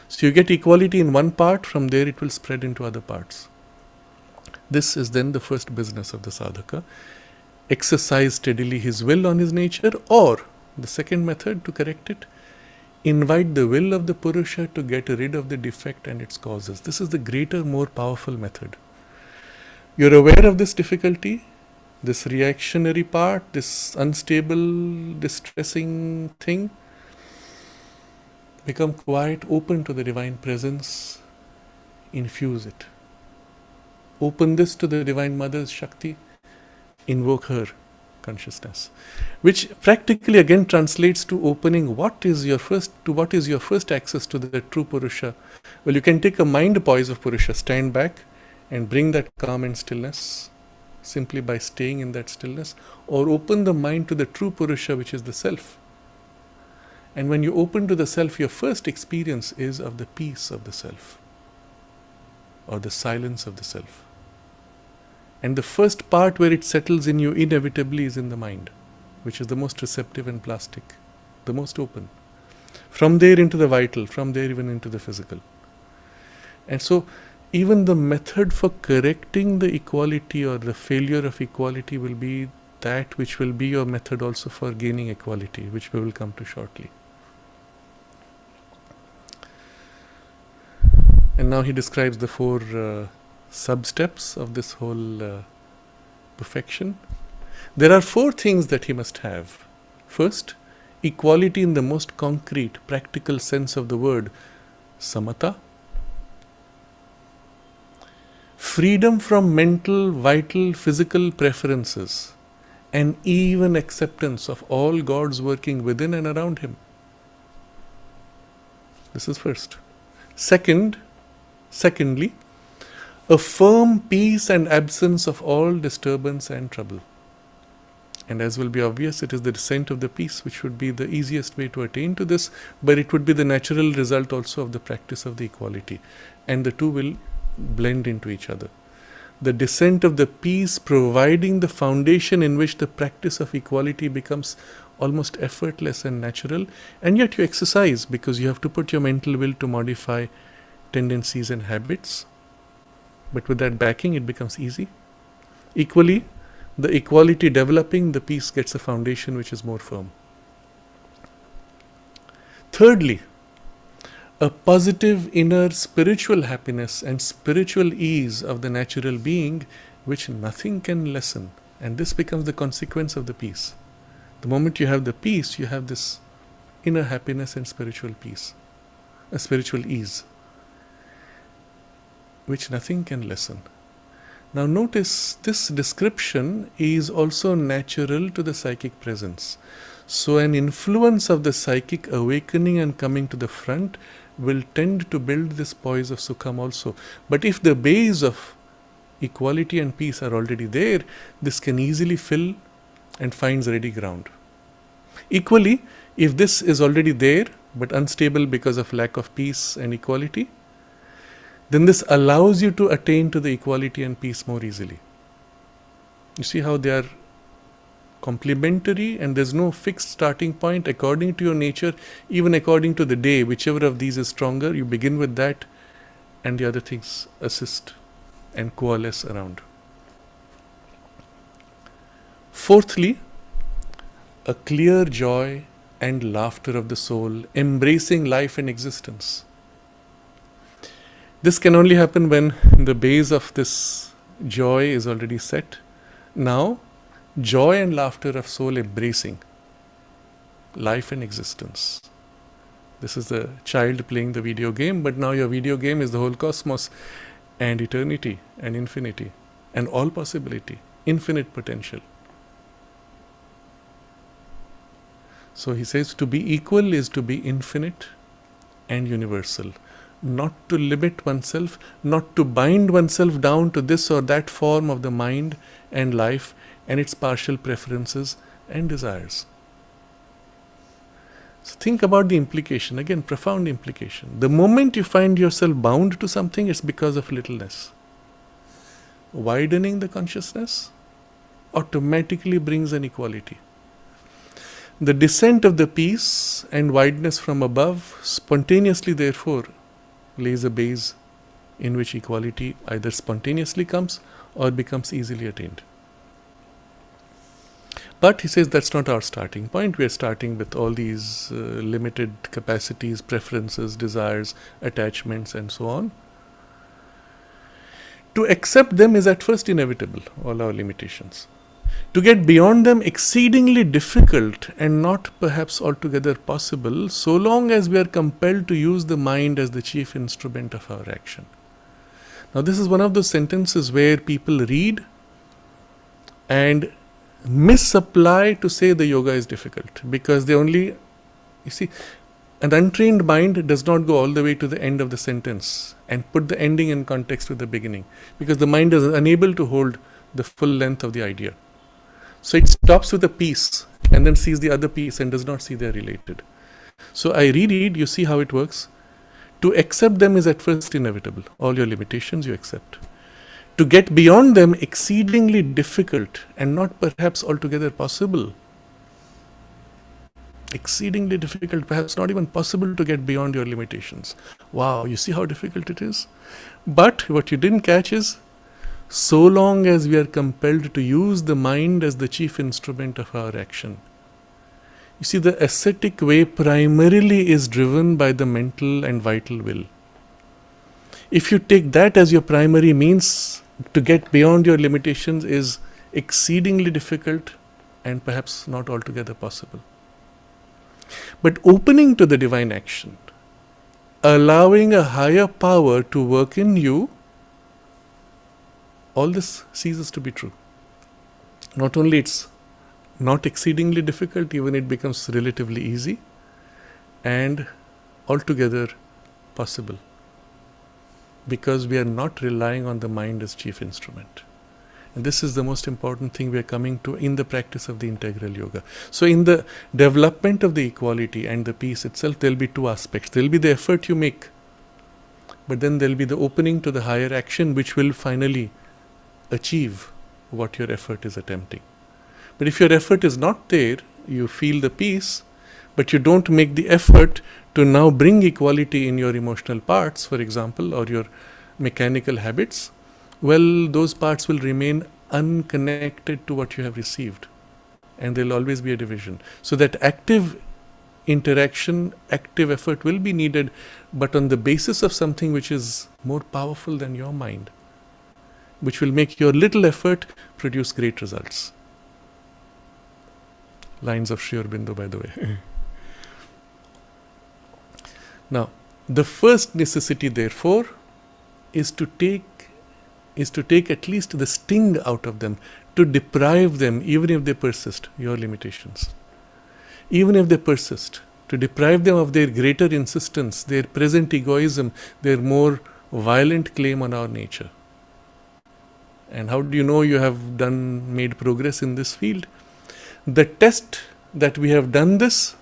So you get equality in one part, from there it will spread into other parts. This is then the first business of the sadhaka. Exercise steadily his will on his nature, or the second method to correct it, invite the will of the Purusha to get rid of the defect and its causes. This is the greater, more powerful method. You're aware of this difficulty, this reactionary part, this unstable, distressing thing. Become quiet, open to the divine presence, infuse it. Open this to the Divine Mother's Shakti, invoke her consciousness, which practically again translates to opening what is your first access to the true Purusha. Well, you can take a mind poise of Purusha, stand back and bring that calm and stillness simply by staying in that stillness, or open the mind to the true Purusha, which is the self. And when you open to the self, your first experience is of the peace of the self, or the silence of the self. And the first part where it settles in you inevitably is in the mind, which is the most receptive and plastic, the most open. From there into the vital, from there even into the physical. And so even the method for correcting the equality or the failure of equality will be that which will be your method also for gaining equality, which we will come to shortly. And now he describes the four sub-steps of this whole perfection. There are four things that he must have. First, equality in the most concrete, practical sense of the word, samatha. Freedom from mental, vital, physical preferences, and even acceptance of all gods working within and around him. This is first. Secondly, a firm peace and absence of all disturbance and trouble. And as will be obvious, it is the descent of the peace which would be the easiest way to attain to this, but it would be the natural result also of the practice of the equality. And the two will blend into each other. The descent of the peace providing the foundation in which the practice of equality becomes almost effortless and natural, and yet you exercise because you have to put your mental will to modify tendencies and habits. But with that backing, it becomes easy. Equally, the equality developing, the peace gets a foundation which is more firm. Thirdly, a positive inner spiritual happiness and spiritual ease of the natural being which nothing can lessen. And this becomes the consequence of the peace. The moment you have the peace, you have this inner happiness and spiritual peace, a spiritual ease, which nothing can lessen. Now notice this description is also natural to the psychic presence. So an influence of the psychic awakening and coming to the front will tend to build this poise of Sukham also. But if the base of equality and peace are already there, this can easily fill and finds ready ground. Equally, if this is already there but unstable because of lack of peace and equality, then this allows you to attain to the equality and peace more easily. You see how they are complementary, and there's no fixed starting point according to your nature, even according to the day. Whichever of these is stronger, you begin with that, and the other things assist and coalesce around. Fourthly, a clear joy and laughter of the soul, embracing life and existence. This can only happen when the base of this joy is already set. Now, joy and laughter of soul embracing life and existence. This is the child playing the video game, but now your video game is the whole cosmos and eternity and infinity and all possibility, infinite potential. So he says to be equal is to be infinite and universal. Not to limit oneself, not to bind oneself down to this or that form of the mind and life and its partial preferences and desires. So think about the implication, again, profound implication. The moment you find yourself bound to something, it's because of littleness. Widening the consciousness automatically brings an equality. The descent of the peace and wideness from above spontaneously, therefore, lays a base in which equality either spontaneously comes or becomes easily attained. But he says that's not our starting point. We are starting with all these limited capacities, preferences, desires, attachments, and so on. To accept them is at first inevitable, all our limitations. To get beyond them, exceedingly difficult and not perhaps altogether possible, so long as we are compelled to use the mind as the chief instrument of our action. Now, this is one of those sentences where people read and misapply to say the yoga is difficult, because they only, you see, an untrained mind does not go all the way to the end of the sentence and put the ending in context with the beginning, because the mind is unable to hold the full length of the idea. So it stops with a piece and then sees the other piece and does not see they are related. So I reread, you see how it works. To accept them is at first inevitable. All your limitations you accept. To get beyond them, exceedingly difficult and not perhaps altogether possible. Exceedingly difficult, perhaps not even possible to get beyond your limitations. Wow, you see how difficult it is? But what you didn't catch is, so long as we are compelled to use the mind as the chief instrument of our action. You see, the ascetic way primarily is driven by the mental and vital will. If you take that as your primary means, to get beyond your limitations is exceedingly difficult and perhaps not altogether possible. But opening to the divine action, allowing a higher power to work in you, all this ceases to be true. Not only it's not exceedingly difficult, even it becomes relatively easy and altogether possible, because we are not relying on the mind as chief instrument. And this is the most important thing we are coming to in the practice of the integral yoga. So in the development of the equality and the peace itself, there will be two aspects. There will be the effort you make, but then there will be the opening to the higher action, which will finally achieve what your effort is attempting. But if your effort is not there, you feel the peace, but you don't make the effort to now bring equality in your emotional parts, for example, or your mechanical habits, well, those parts will remain unconnected to what you have received, and there will always be a division. So that active interaction, active effort will be needed, but on the basis of something which is more powerful than your mind, which will make your little effort produce great results. Lines of Sri Aurobindo, by the way. Now, the first necessity, therefore, is to take at least the sting out of them, to deprive them, even if they persist, your limitations. Even if they persist, to deprive them of their greater insistence, their present egoism, their more violent claim on our nature. And how do you know you have made progress in this field? The test that we have done this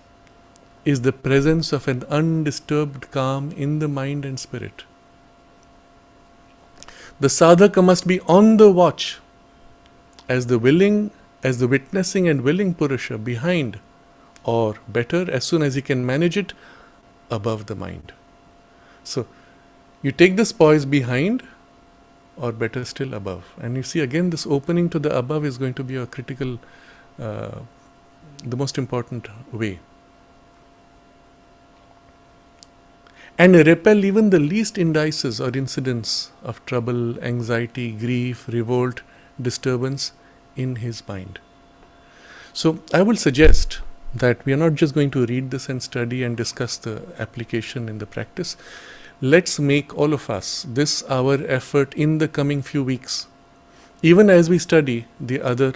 is the presence of an undisturbed calm in the mind and spirit. The sadhaka must be on the watch as the witnessing and willing Purusha behind, or better, as soon as he can manage it, above the mind. So, you take this poise behind, or better still above. And you see again this opening to the above is going to be a critical, the most important way. And repel even the least indices or incidents of trouble, anxiety, grief, revolt, disturbance in his mind. So I will suggest that we are not just going to read this and study and discuss the application in the practice. Let's make all of us this our effort in the coming few weeks, even as we study the other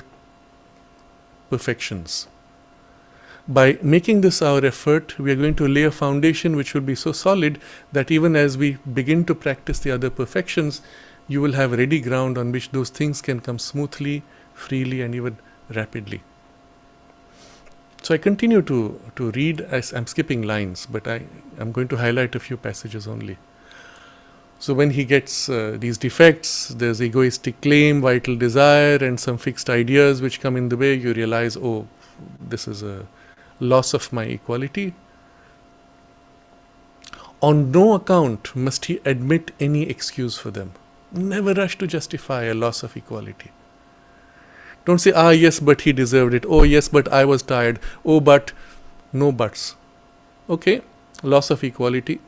perfections. By making this our effort, we are going to lay a foundation which will be so solid that even as we begin to practice the other perfections, you will have ready ground on which those things can come smoothly, freely, and even rapidly. So I continue to read as I'm skipping lines, but I'm going to highlight a few passages only. So when he gets these defects, there's egoistic claim, vital desire, and some fixed ideas which come in the way, you realize, oh, this is a loss of my equality. On no account must he admit any excuse for them. Never rush to justify a loss of equality. Don't say, yes, but he deserved it. Oh, yes, but I was tired. Oh, but, no buts. Okay, loss of equality,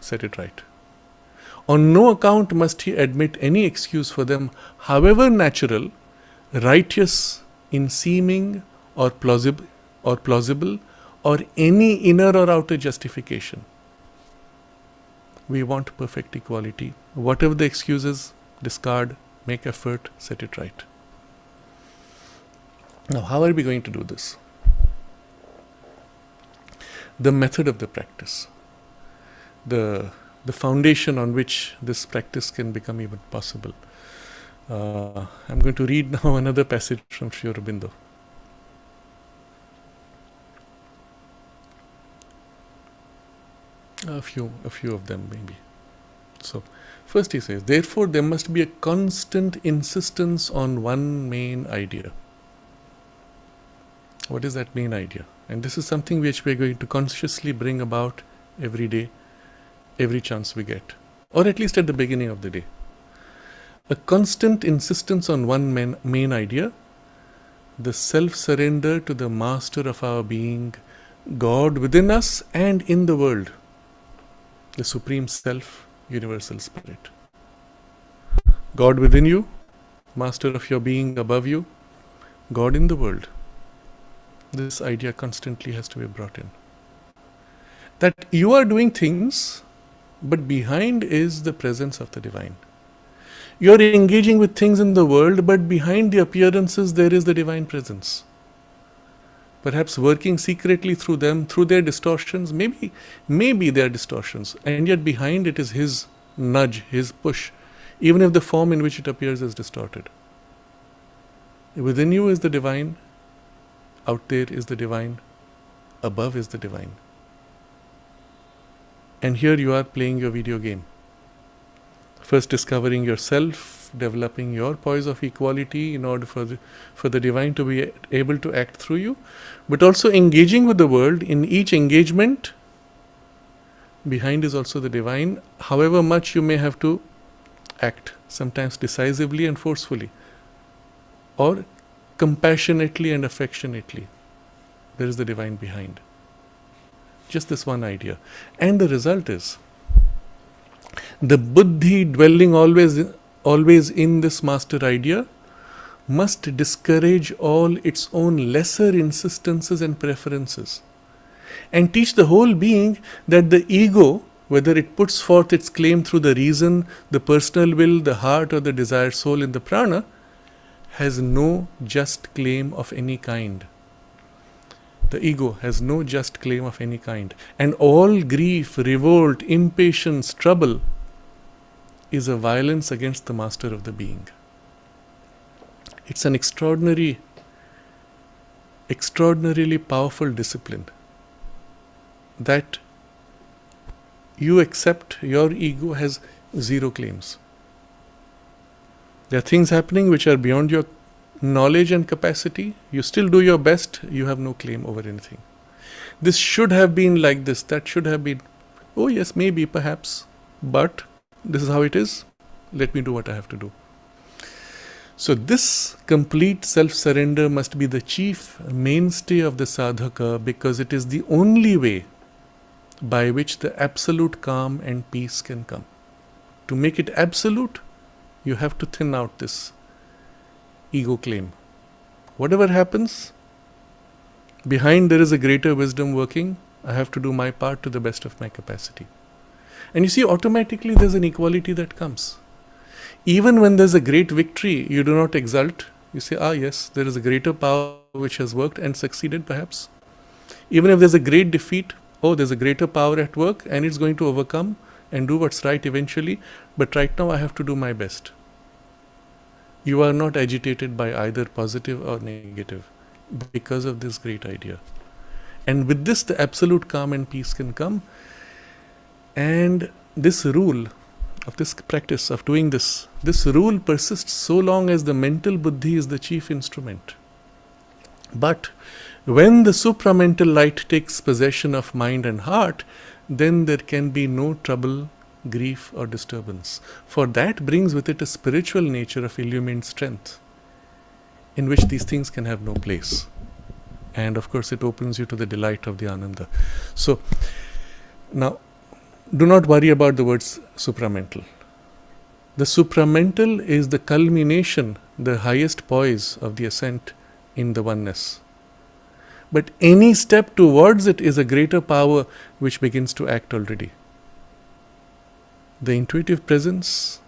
set it right. On no account must he admit any excuse for them, however natural, righteous in seeming, or plausible, or any inner or outer justification. We want perfect equality. Whatever the excuses, discard, make effort, set it right. Now, how are we going to do this? The method of the practice, the foundation on which this practice can become even possible. I'm going to read now another passage from Sri Aurobindo. A few of them maybe. So, first he says, therefore there must be a constant insistence on one main idea. What is that main idea? And this is something which we are going to consciously bring about every day, every chance we get, or at least at the beginning of the day. A constant insistence on one main idea, the self-surrender to the master of our being, God within us and in the world, the Supreme Self, Universal Spirit. God within you, master of your being above you, God in the world. This idea constantly has to be brought in. That you are doing things, but behind is the presence of the divine. You are engaging with things in the world, but behind the appearances there is the divine presence. Perhaps working secretly through them, through their distortions, maybe they are distortions, and yet behind it is his nudge, his push, even if the form in which it appears is distorted. Within you is the divine, out there is the divine, above is the divine. And here you are playing your video game. First discovering yourself, developing your poise of equality in order for the divine to be able to act through you, but also engaging with the world. In each engagement, behind is also the divine, however much you may have to act, sometimes decisively and forcefully, or compassionately and affectionately. There is the divine behind. Just this one idea. And the result is, the buddhi dwelling always in this master idea must discourage all its own lesser insistences and preferences, and teach the whole being that the ego, whether it puts forth its claim through the reason, the personal will, the heart, or the desired soul in the prana, has no just claim of any kind. The ego has no just claim of any kind. And all grief, revolt, impatience, trouble is a violence against the master of the being. It's an extraordinary extraordinarily powerful discipline that you accept your ego has zero claims. There are things happening which are beyond your knowledge and capacity. You still do your best. You have no claim over anything. This should have been like this. That should have been. Oh yes, maybe, perhaps. But this is how it is. Let me do what I have to do. So this complete self-surrender must be the chief mainstay of the sadhaka, because it is the only way by which the absolute calm and peace can come. To make it absolute, you have to thin out this ego claim. Whatever happens, behind there is a greater wisdom working. I have to do my part to the best of my capacity. And you see, automatically there's an equality that comes. Even when there's a great victory, you do not exult. You say, yes, there is a greater power which has worked and succeeded perhaps. Even if there's a great defeat, there's a greater power at work and it's going to overcome and do what's right eventually. But right now I have to do my best. You are not agitated by either positive or negative because of this great idea. And with this, the absolute calm and peace can come. And this rule of this practice of doing this rule persists so long as the mental buddhi is the chief instrument. But when the supramental light takes possession of mind and heart, then there can be no trouble, grief or disturbance. For that brings with it a spiritual nature of illumined strength, in which these things can have no place. And of course it opens you to the delight of the Ananda. So now, do not worry about the words supramental. The supramental is the culmination, the highest poise of the ascent in the oneness. But any step towards it is a greater power which begins to act already. The intuitive presence,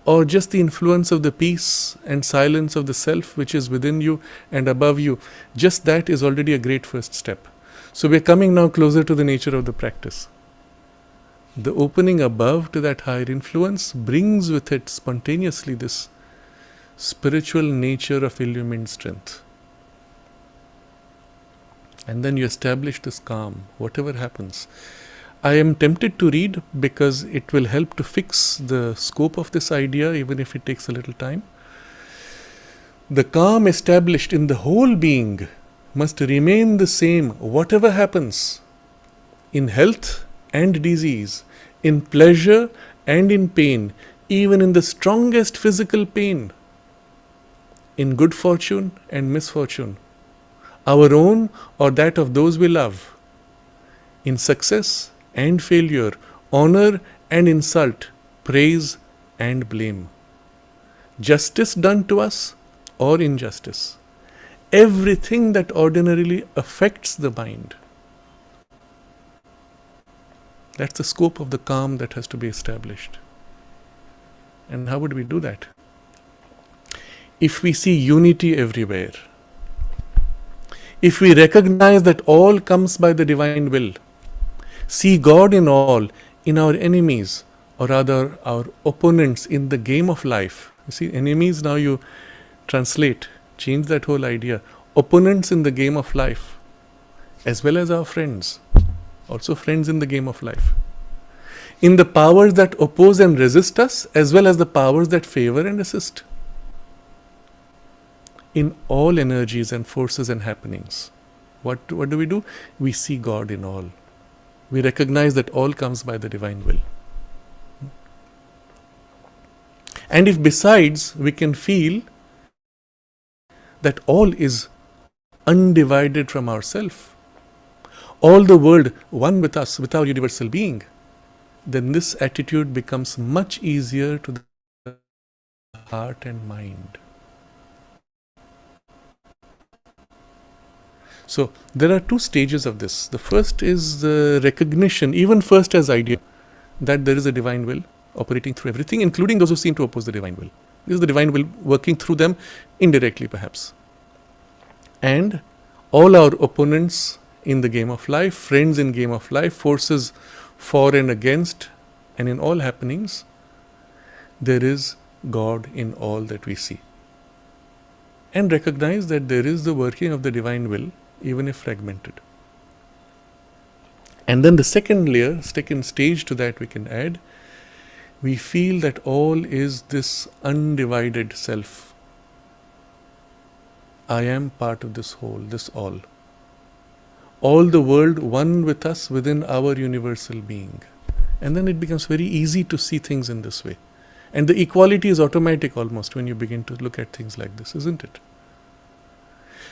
or just the influence of the peace and silence of the self which is within you and above you, just that is already a great first step. So we are coming now closer to the nature of the practice. The opening above to that higher influence brings with it spontaneously this spiritual nature of illumined strength. And then you establish this calm, whatever happens. I am tempted to read because it will help to fix the scope of this idea, even if it takes a little time. The calm established in the whole being must remain the same, whatever happens, in health and disease, in pleasure and in pain, even in the strongest physical pain, in good fortune and misfortune, our own or that of those we love, in success and failure, honor and insult, praise and blame, justice done to us or injustice, everything that ordinarily affects the mind. That's the scope of the calm that has to be established. And how would we do that? If we see unity everywhere, if we recognize that all comes by the divine will, see God in all, in our enemies, or rather our opponents in the game of life. You see, enemies, now you translate, change that whole idea. Opponents in the game of life, as well as our friends, also friends in the game of life. In the powers that oppose and resist us, as well as the powers that favor and assist. In all energies and forces and happenings. What do? We see God in all. We recognize that all comes by the divine will. And if besides we can feel that all is undivided from ourself, all the world one with us, with our universal being, then this attitude becomes much easier to the heart and mind. So there are two stages of this. The first is the recognition, even first as idea, that there is a divine will operating through everything, including those who seem to oppose the divine will. This is the divine will working through them, indirectly perhaps. And all our opponents in the game of life, friends in game of life, forces for and against, and in all happenings, there is God in all that we see. And recognize that there is the working of the divine will even if fragmented. And then the second layer, second stage to that we can add, we feel that all is this undivided self. I am part of this whole, this all. All the world one with us within our universal being. And then it becomes very easy to see things in this way. And the equality is automatic almost when you begin to look at things like this, isn't it?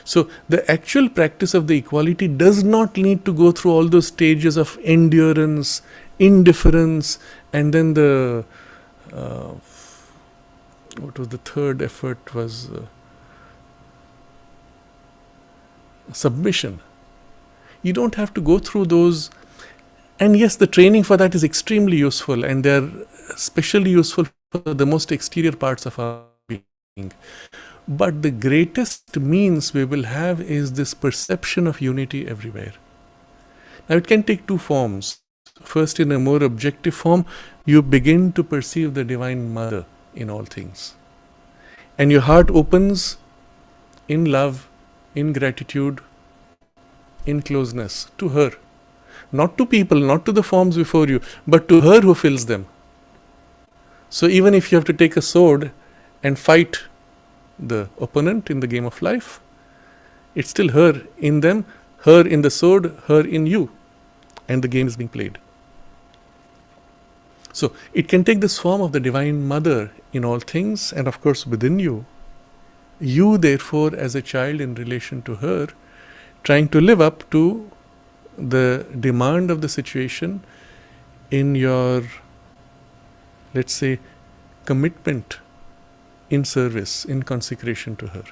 So the actual practice of the equality does not need to go through all those stages of endurance, indifference, and then the what was the third effort was submission. You don't have to go through those. And yes, the training for that is extremely useful, and they're especially useful for the most exterior parts of our being. But the greatest means we will have is this perception of unity everywhere. Now it can take two forms. First, in a more objective form, you begin to perceive the Divine Mother in all things. And your heart opens in love, in gratitude, in closeness to her. Not to people, not to the forms before you, but to her who fills them. So even if you have to take a sword and fight the opponent in the game of life, it's still her in them, her in the sword, her in you, and the game is being played. So it can take this form of the Divine Mother in all things, and of course within you. You therefore as a child in relation to her, trying to live up to the demand of the situation in your, let's say, commitment in service, in consecration to her.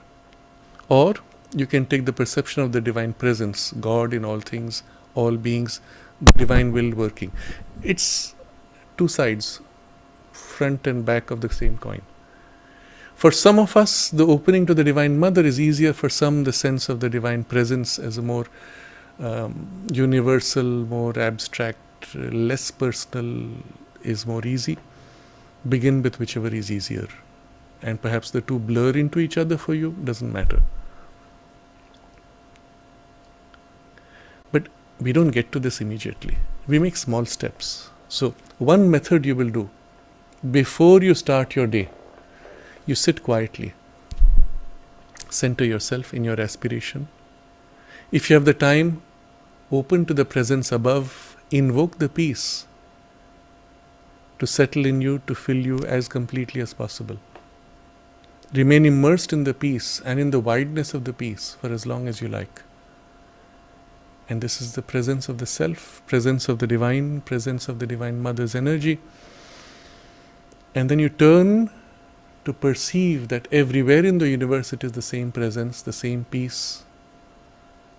Or you can take the perception of the divine presence, God in all things, all beings, the divine will working. It's two sides, front and back of the same coin. For some of us, the opening to the Divine Mother is easier. For some, the sense of the divine presence as a more universal, more abstract, less personal is more easy. Begin with whichever is easier. And perhaps the two blur into each other for you, doesn't matter. But we don't get to this immediately. We make small steps. So, one method you will do, before you start your day, you sit quietly, center yourself in your aspiration. If you have the time, open to the presence above, invoke the peace to settle in you, to fill you as completely as possible. Remain immersed in the peace and in the wideness of the peace for as long as you like. And this is the presence of the self, presence of the divine, presence of the Divine Mother's energy. And then you turn to perceive that everywhere in the universe it is the same presence, the same peace,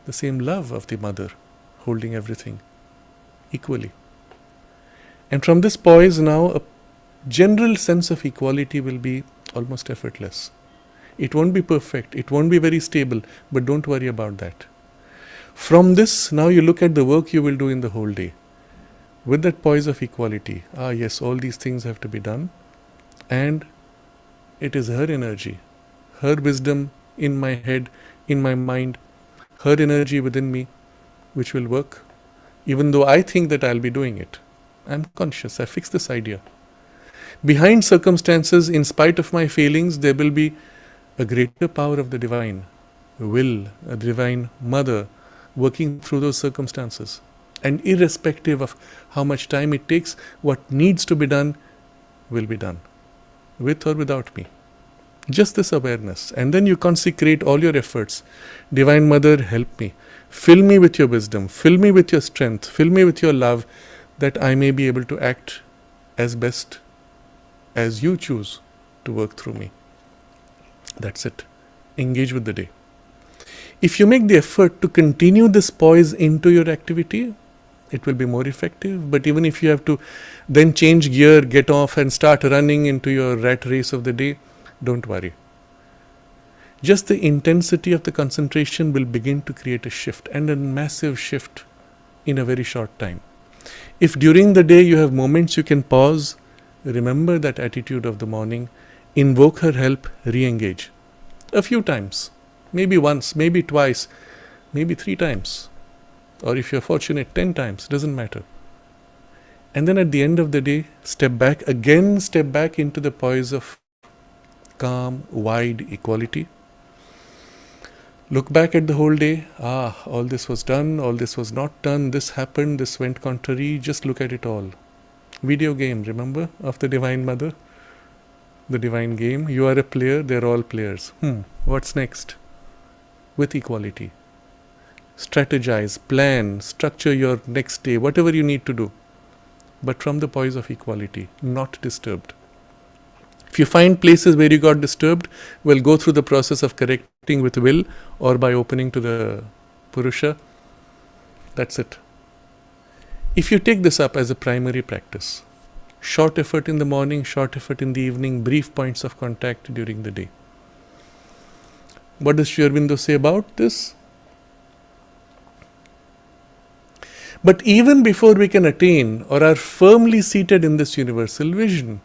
the same love of the Mother, holding everything equally. And from this poise now, a general sense of equality will be almost effortless. It won't be perfect, it won't be very stable, but don't worry about that. From this, now you look at the work you will do in the whole day. With that poise of equality, yes, all these things have to be done. And it is her energy, her wisdom in my head, in my mind, her energy within me, which will work. Even though I think that I'll be doing it, I'm conscious, I fix this idea. Behind circumstances, in spite of my failings, there will be a greater power of the divine will, a divine mother working through those circumstances. And irrespective of how much time it takes, what needs to be done will be done, with or without me. Just this awareness. And then you consecrate all your efforts. Divine Mother, help me. Fill me with your wisdom. Fill me with your strength. Fill me with your love, that I may be able to act as best as you choose to work through me. That's it. Engage with the day. If you make the effort to continue this poise into your activity, it will be more effective. But even if you have to then change gear, get off and start running into your rat race of the day, don't worry. Just the intensity of the concentration will begin to create a shift, and a massive shift in a very short time. If during the day you have moments you can pause, remember that attitude of the morning, invoke her help, re-engage. A few times, maybe once, maybe twice, maybe 3 times, or if you're fortunate, 10 times, doesn't matter. And then at the end of the day, step back into the poise of calm, wide equality. Look back at the whole day. All this was done, all this was not done, this happened, this went contrary. Just look at it all. Video game, remember, of the Divine Mother? The divine game. You are a player, they're all players. What's next? With equality. Strategize, plan, structure your next day, whatever you need to do. But from the poise of equality, not disturbed. If you find places where you got disturbed, well, go through the process of correcting with will or by opening to the Purusha. That's it. If you take this up as a primary practice, short effort in the morning, short effort in the evening, brief points of contact during the day. What does Sri Aurobindo say about this? But even before we can attain or are firmly seated in this universal vision,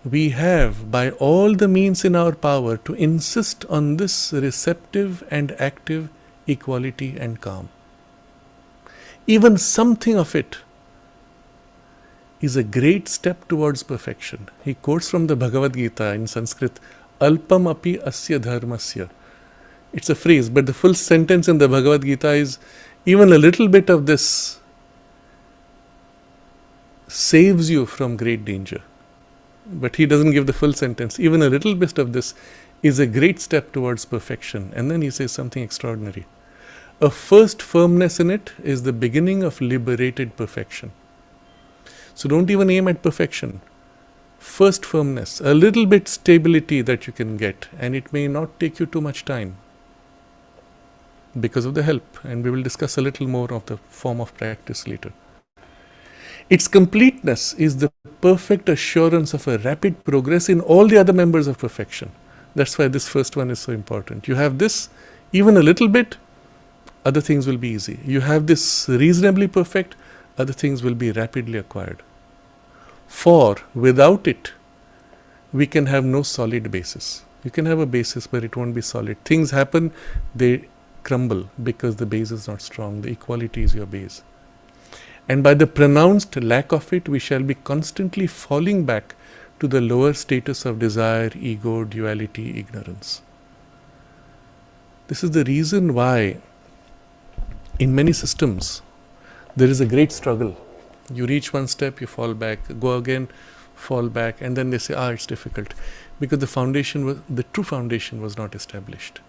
we have, by all the means in our power, to insist on this receptive and active equality and calm. Even something of it is a great step towards perfection. He quotes from the Bhagavad Gita in Sanskrit, Alpam api asya dharmasya. It's a phrase, but the full sentence in the Bhagavad Gita is, even a little bit of this saves you from great danger. But he doesn't give the full sentence. Even a little bit of this is a great step towards perfection. And then he says something extraordinary. A first firmness in it is the beginning of liberated perfection. So don't even aim at perfection. First firmness, a little bit stability that you can get, and it may not take you too much time because of the help. And we will discuss a little more of the form of practice later. Its completeness is the perfect assurance of a rapid progress in all the other members of perfection. That's why this first one is so important. You have this, even a little bit, other things will be easy. You have this reasonably perfect, other things will be rapidly acquired. For without it, we can have no solid basis. You can have a basis, but it won't be solid. Things happen, they crumble because the base is not strong. The equality is your base. And by the pronounced lack of it, we shall be constantly falling back to the lower status of desire, ego, duality, ignorance. This is the reason why in many systems there is a great struggle. You reach one step, you fall back, go again, fall back, and then they say, it's difficult. Because the true foundation was not established.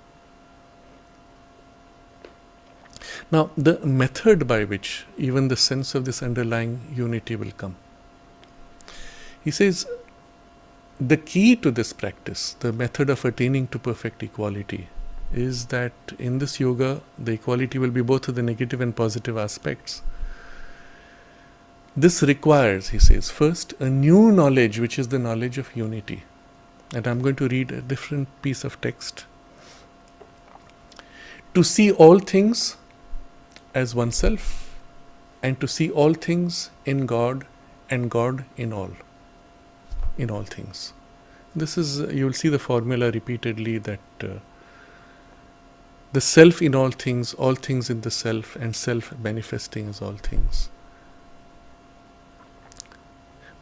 Now, the method by which even the sense of this underlying unity will come. He says, the key to this practice, the method of attaining to perfect equality, is that in this yoga, the equality will be both of the negative and positive aspects. This requires, he says, first a new knowledge, which is the knowledge of unity. And I'm going to read a different piece of text. To see all things as oneself, and to see all things in God and God in all things. This is, you will see the formula repeatedly, that the self in all things in the self, and self manifesting as all things.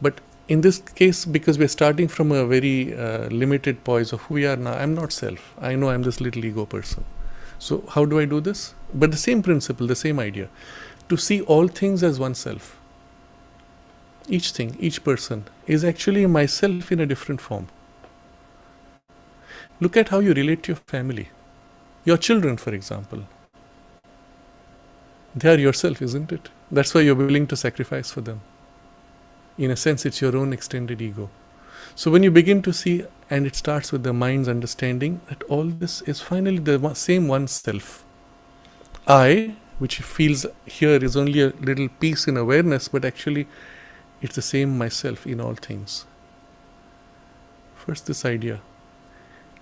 But in this case, because we're starting from a very limited poise of who we are now, I'm not self. I know I'm this little ego person. So how do I do this? But the same principle, the same idea. To see all things as oneself. Each thing, each person is actually myself in a different form. Look at how you relate to your family. Your children, for example. They are yourself, isn't it? That's why you're willing to sacrifice for them. In a sense, it's your own extended ego. So when you begin to see, and it starts with the mind's understanding that all this is finally the same one self. I, which feels here is only a little piece in awareness, but actually it's the same myself in all things. First this idea.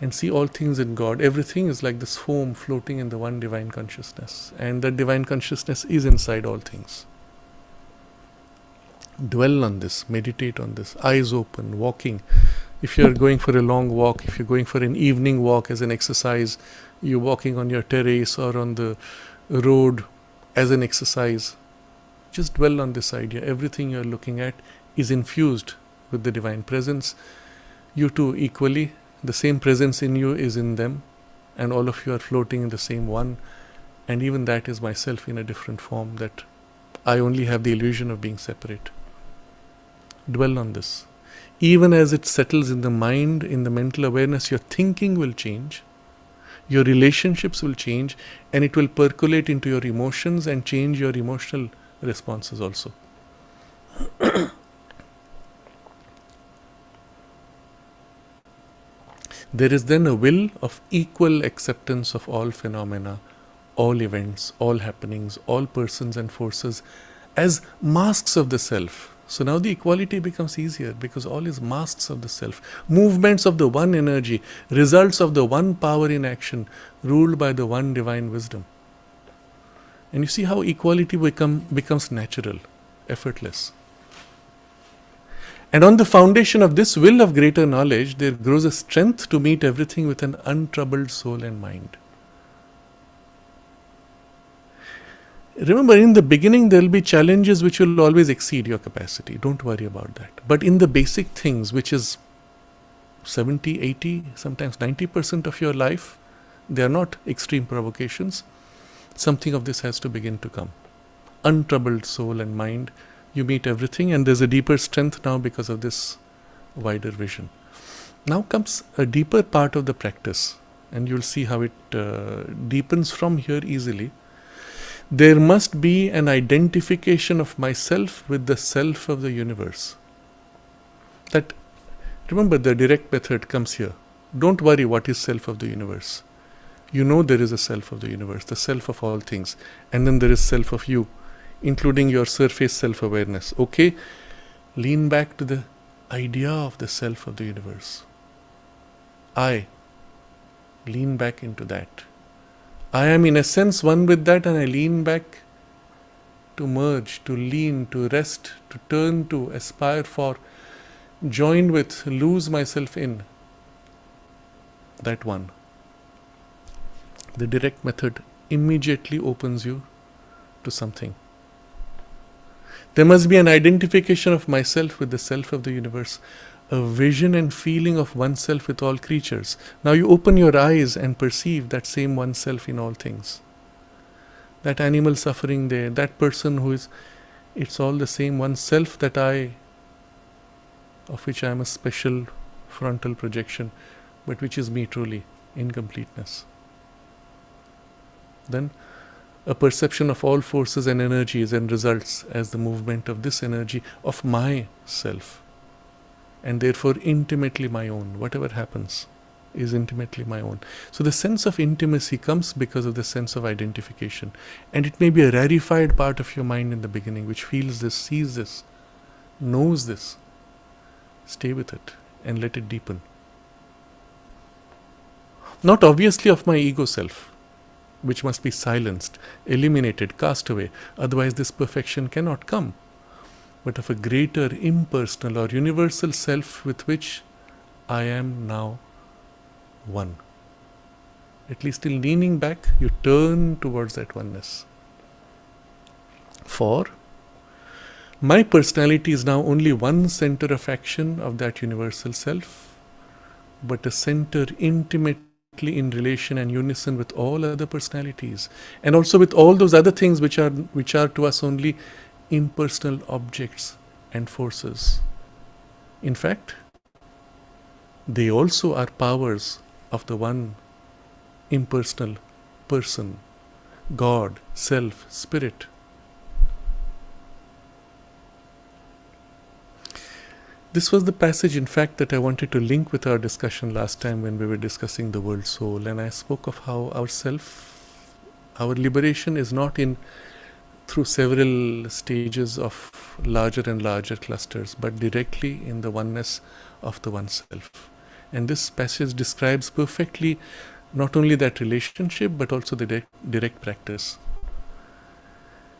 And see all things in God. Everything is like this foam floating in the one divine consciousness. And that divine consciousness is inside all things. Dwell on this, meditate on this, eyes open, walking. If you're going for a long walk, if you're going for an evening walk as an exercise, you're walking on your terrace or on the road as an exercise. Just dwell on this idea. Everything you're looking at is infused with the divine presence. You too, equally, the same presence in you is in them, and all of you are floating in the same one. And even that is myself in a different form, that I only have the illusion of being separate. Dwell on this. Even as it settles in the mind, in the mental awareness, your thinking will change, your relationships will change, and it will percolate into your emotions and change your emotional responses also. There is then a will of equal acceptance of all phenomena, all events, all happenings, all persons and forces as masks of the self. So now the equality becomes easier because all is masks of the self, movements of the one energy, results of the one power in action, ruled by the one divine wisdom. And you see how equality becomes natural, effortless. And on the foundation of this will of greater knowledge, there grows a strength to meet everything with an untroubled soul and mind. Remember, in the beginning, there will be challenges which will always exceed your capacity. Don't worry about that. But in the basic things, which is 70, 80, sometimes 90% of your life, they are not extreme provocations. Something of this has to begin to come. Untroubled soul and mind, you meet everything, and there's a deeper strength now because of this wider vision. Now comes a deeper part of the practice, and you'll see how it deepens from here easily. There must be an identification of myself with the self of the universe. That, remember, the direct method comes here. Don't worry what is self of the universe. You know there is a self of the universe, the self of all things, and then there is self of you, including your surface self-awareness. Okay, lean back to the idea of the self of the universe. I lean back into that. I am in essence one with that, and I lean back to merge, to lean, to rest, to turn to, aspire for, join with, lose myself in that one. The direct method immediately opens you to something. There must be an identification of myself with the self of the universe, a vision and feeling of oneself with all creatures. Now you open your eyes and perceive that same oneself in all things. That animal suffering there, that person who is, it's all the same oneself, that I, of which I am a special frontal projection, but which is me truly, in completeness. Then a perception of all forces and energies and results as the movement of this energy of my self, and therefore intimately my own. Whatever happens is intimately my own. So the sense of intimacy comes because of the sense of identification, and it may be a rarefied part of your mind in the beginning which feels this, sees this, knows this. Stay with it and let it deepen. Not obviously of my ego self, which must be silenced, eliminated, cast away, otherwise this perfection cannot come, but of a greater impersonal or universal self with which I am now one. At least in leaning back, you turn towards that oneness. For my personality is now only one center of action of that universal self, but a center intimately in relation and unison with all other personalities, and also with all those other things which are to us only impersonal objects and forces. In fact, they also are powers of the one impersonal person, God, self, spirit. This was the passage, in fact, that I wanted to link with our discussion last time when we were discussing the world soul, and I spoke of how our liberation is not through several stages of larger and larger clusters, but directly in the oneness of the oneself. And this passage describes perfectly not only that relationship, but also the direct practice.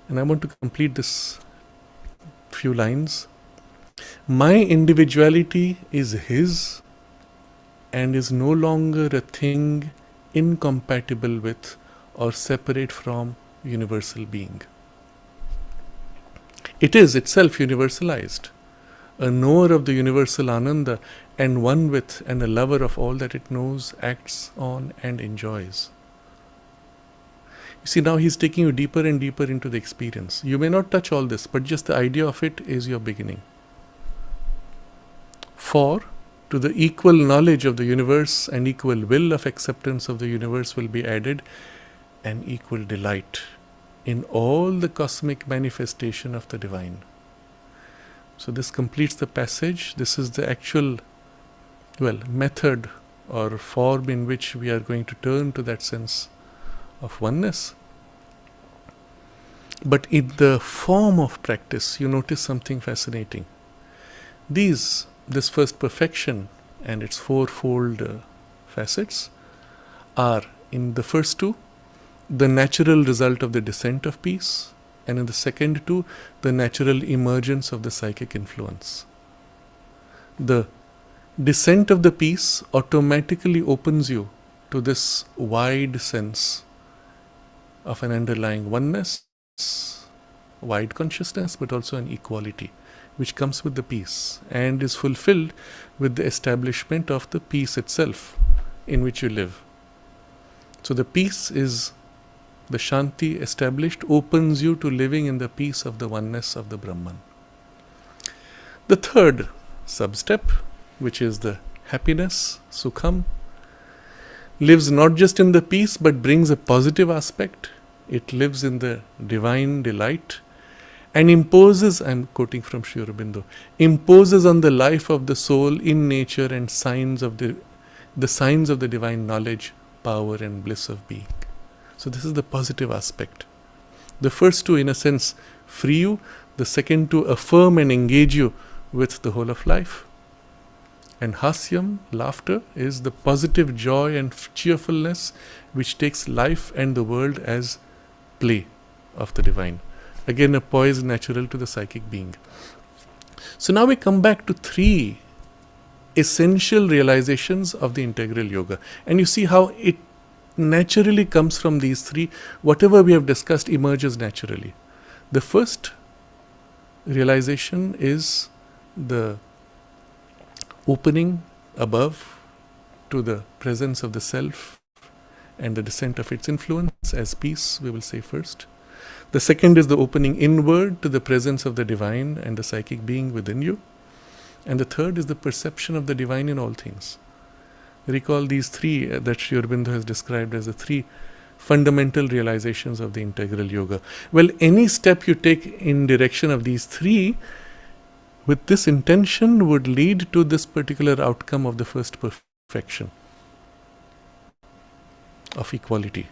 And I want to complete this few lines. My individuality is his and is no longer a thing incompatible with or separate from universal being. It is itself universalized, a knower of the universal Ananda and one with and a lover of all that it knows, acts on and enjoys. You see, now he's taking you deeper and deeper into the experience. You may not touch all this, but just the idea of it is your beginning. For to the equal knowledge of the universe and equal will of acceptance of the universe will be added an equal delight in all the cosmic manifestation of the divine. So this completes the passage. This is the actual, method or form in which we are going to turn to that sense of oneness. But in the form of practice, you notice something fascinating. This first perfection and its fourfold facets are, in the first two, the natural result of the descent of peace, and in the second two, the natural emergence of the psychic influence. The descent of the peace automatically opens you to this wide sense of an underlying oneness, wide consciousness, but also an equality, which comes with the peace and is fulfilled with the establishment of the peace itself in which you live. So the peace is the Shanti established, opens you to living in the peace of the oneness of the Brahman. The third sub-step, which is the happiness, Sukham, lives not just in the peace but brings a positive aspect. It lives in the divine delight and imposes, I am quoting from Sri Aurobindo, imposes on the life of the soul in nature and signs of the signs of the divine knowledge, power and bliss of being. So this is the positive aspect. The first two, in a sense, free you. The second two, affirm and engage you with the whole of life. And hasyam, laughter, is the positive joy and cheerfulness which takes life and the world as play of the divine. Again, a poise natural to the psychic being. So now we come back to three essential realizations of the integral yoga. And you see how it naturally comes from these three. Whatever we have discussed emerges naturally. The first realization is the opening above to the presence of the self and the descent of its influence as peace, we will say first. The second is the opening inward to the presence of the divine and the psychic being within you. And the third is the perception of the divine in all things. Recall these three that Sri Aurobindo has described as the three fundamental realizations of the integral yoga. Well, any step you take in direction of these three with this intention would lead to this particular outcome of the first perfection of equality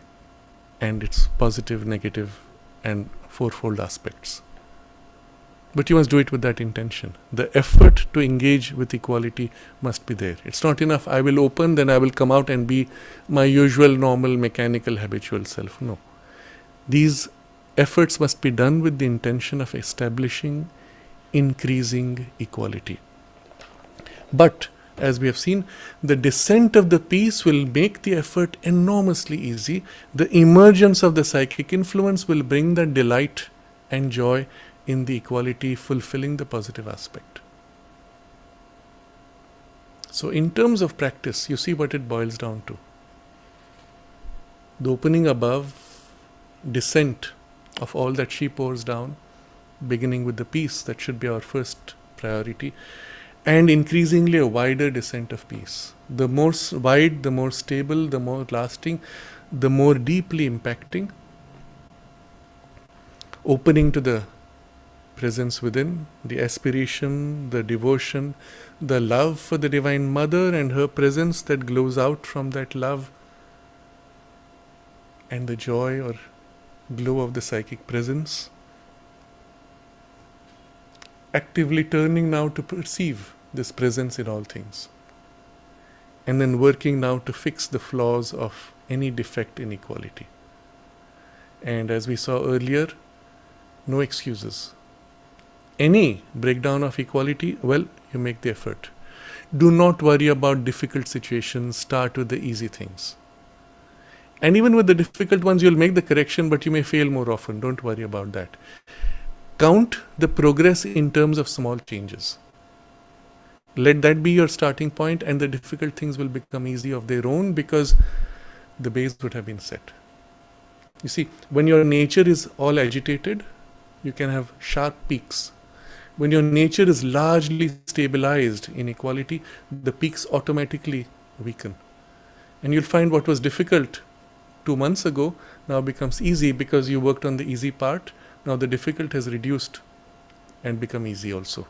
and its positive, negative and fourfold aspects. But you must do it with that intention. The effort to engage with equality must be there. It's not enough, I will open, then I will come out and be my usual, normal, mechanical, habitual self. No. These efforts must be done with the intention of establishing, increasing equality. But, as we have seen, the descent of the peace will make the effort enormously easy. The emergence of the psychic influence will bring the delight and joy in the equality, fulfilling the positive aspect. So in terms of practice, you see what it boils down to. The opening above, descent of all that she pours down, beginning with the peace, that should be our first priority, and increasingly a wider descent of peace. The more wide, the more stable, the more lasting, the more deeply impacting, opening to the presence within, the aspiration, the devotion, the love for the Divine Mother and her presence that glows out from that love, and the joy or glow of the psychic presence. Actively turning now to perceive this presence in all things, and then working now to fix the flaws of any defect in equality. And as we saw earlier, no excuses. Any breakdown of equality, well, you make the effort. Do not worry about difficult situations, start with the easy things. And even with the difficult ones, you'll make the correction, but you may fail more often. Don't worry about that. Count the progress in terms of small changes. Let that be your starting point, and the difficult things will become easy of their own because the base would have been set. You see, when your nature is all agitated, you can have sharp peaks. When your nature is largely stabilized in equality, the peaks automatically weaken. And you'll find what was difficult 2 months ago now becomes easy because you worked on the easy part. Now the difficult has reduced and become easy also.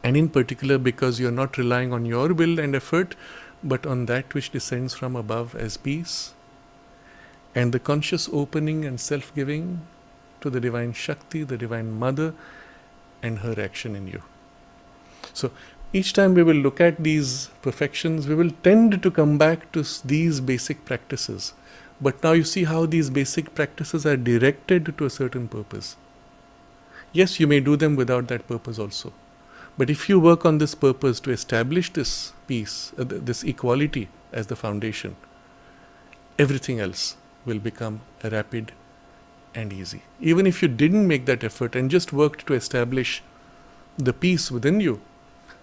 And in particular, because you're not relying on your will and effort, but on that which descends from above as peace, and the conscious opening and self-giving to the Divine Shakti, the Divine Mother, and her action in you. So each time we will look at these perfections, we will tend to come back to these basic practices. But now you see how these basic practices are directed to a certain purpose. Yes, you may do them without that purpose also. But if you work on this purpose to establish this peace, this equality as the foundation, everything else will become rapid and easy. Even if you didn't make that effort and just worked to establish the peace within you,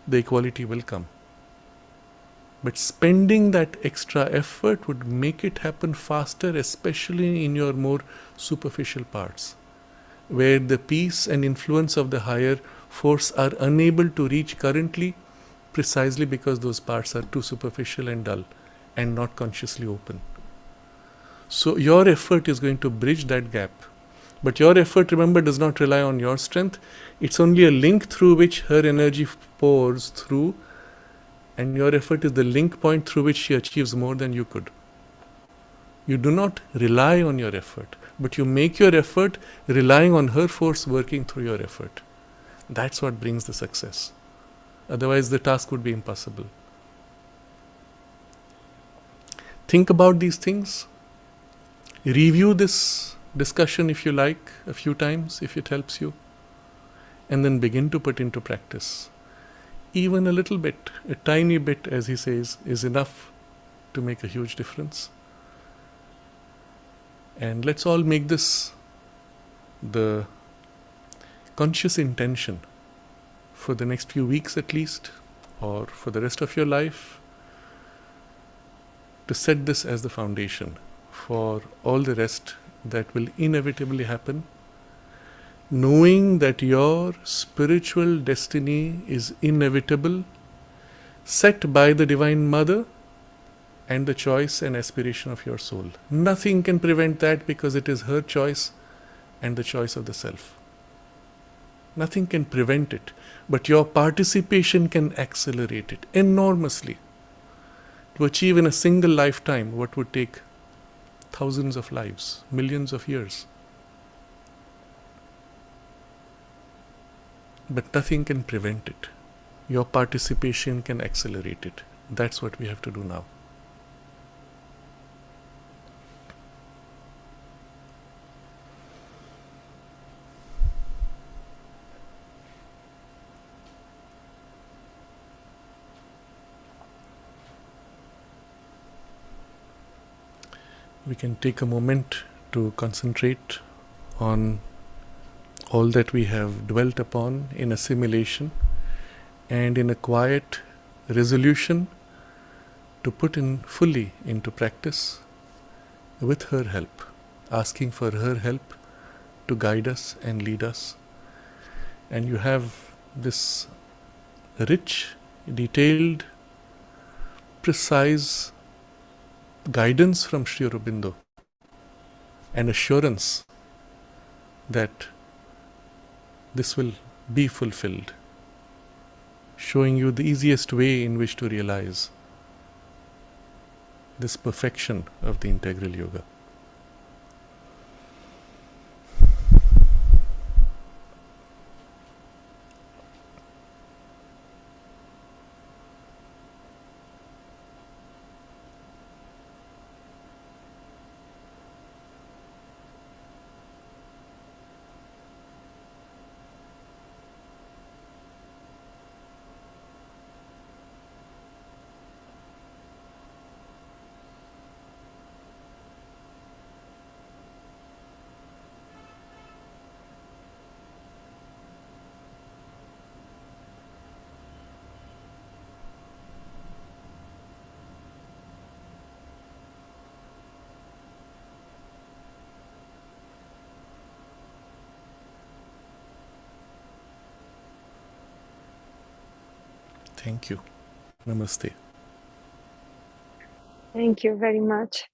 the equality will come. But spending that extra effort would make it happen faster, especially in your more superficial parts, where the peace and influence of the higher force are unable to reach currently, precisely because those parts are too superficial and dull and not consciously open. So your effort is going to bridge that gap. But your effort, remember, does not rely on your strength. It's only a link through which her energy pours through, and your effort is the link point through which she achieves more than you could. You do not rely on your effort, but you make your effort relying on her force working through your effort. That's what brings the success. Otherwise, the task would be impossible. Think about these things. Review this discussion, if you like, a few times, if it helps you, and then begin to put into practice. Even a little bit, a tiny bit, as he says, is enough to make a huge difference. And let's all make this the conscious intention for the next few weeks at least, or for the rest of your life, to set this as the foundation for all the rest that will inevitably happen, knowing that your spiritual destiny is inevitable, set by the Divine Mother and the choice and aspiration of your soul. Nothing can prevent that because it is her choice and the choice of the self. Nothing can prevent it, but your participation can accelerate it enormously. To achieve in a single lifetime what would take thousands of lives, millions of years. But nothing can prevent it. Your participation can accelerate it. That's what we have to do now. We can take a moment to concentrate on all that we have dwelt upon in assimilation and in a quiet resolution to put in fully into practice with her help, asking for her help to guide us and lead us. And you have this rich, detailed, precise guidance from Sri Aurobindo and assurance that this will be fulfilled, showing you the easiest way in which to realize this perfection of the integral yoga. Thank you. Namaste. Thank you very much.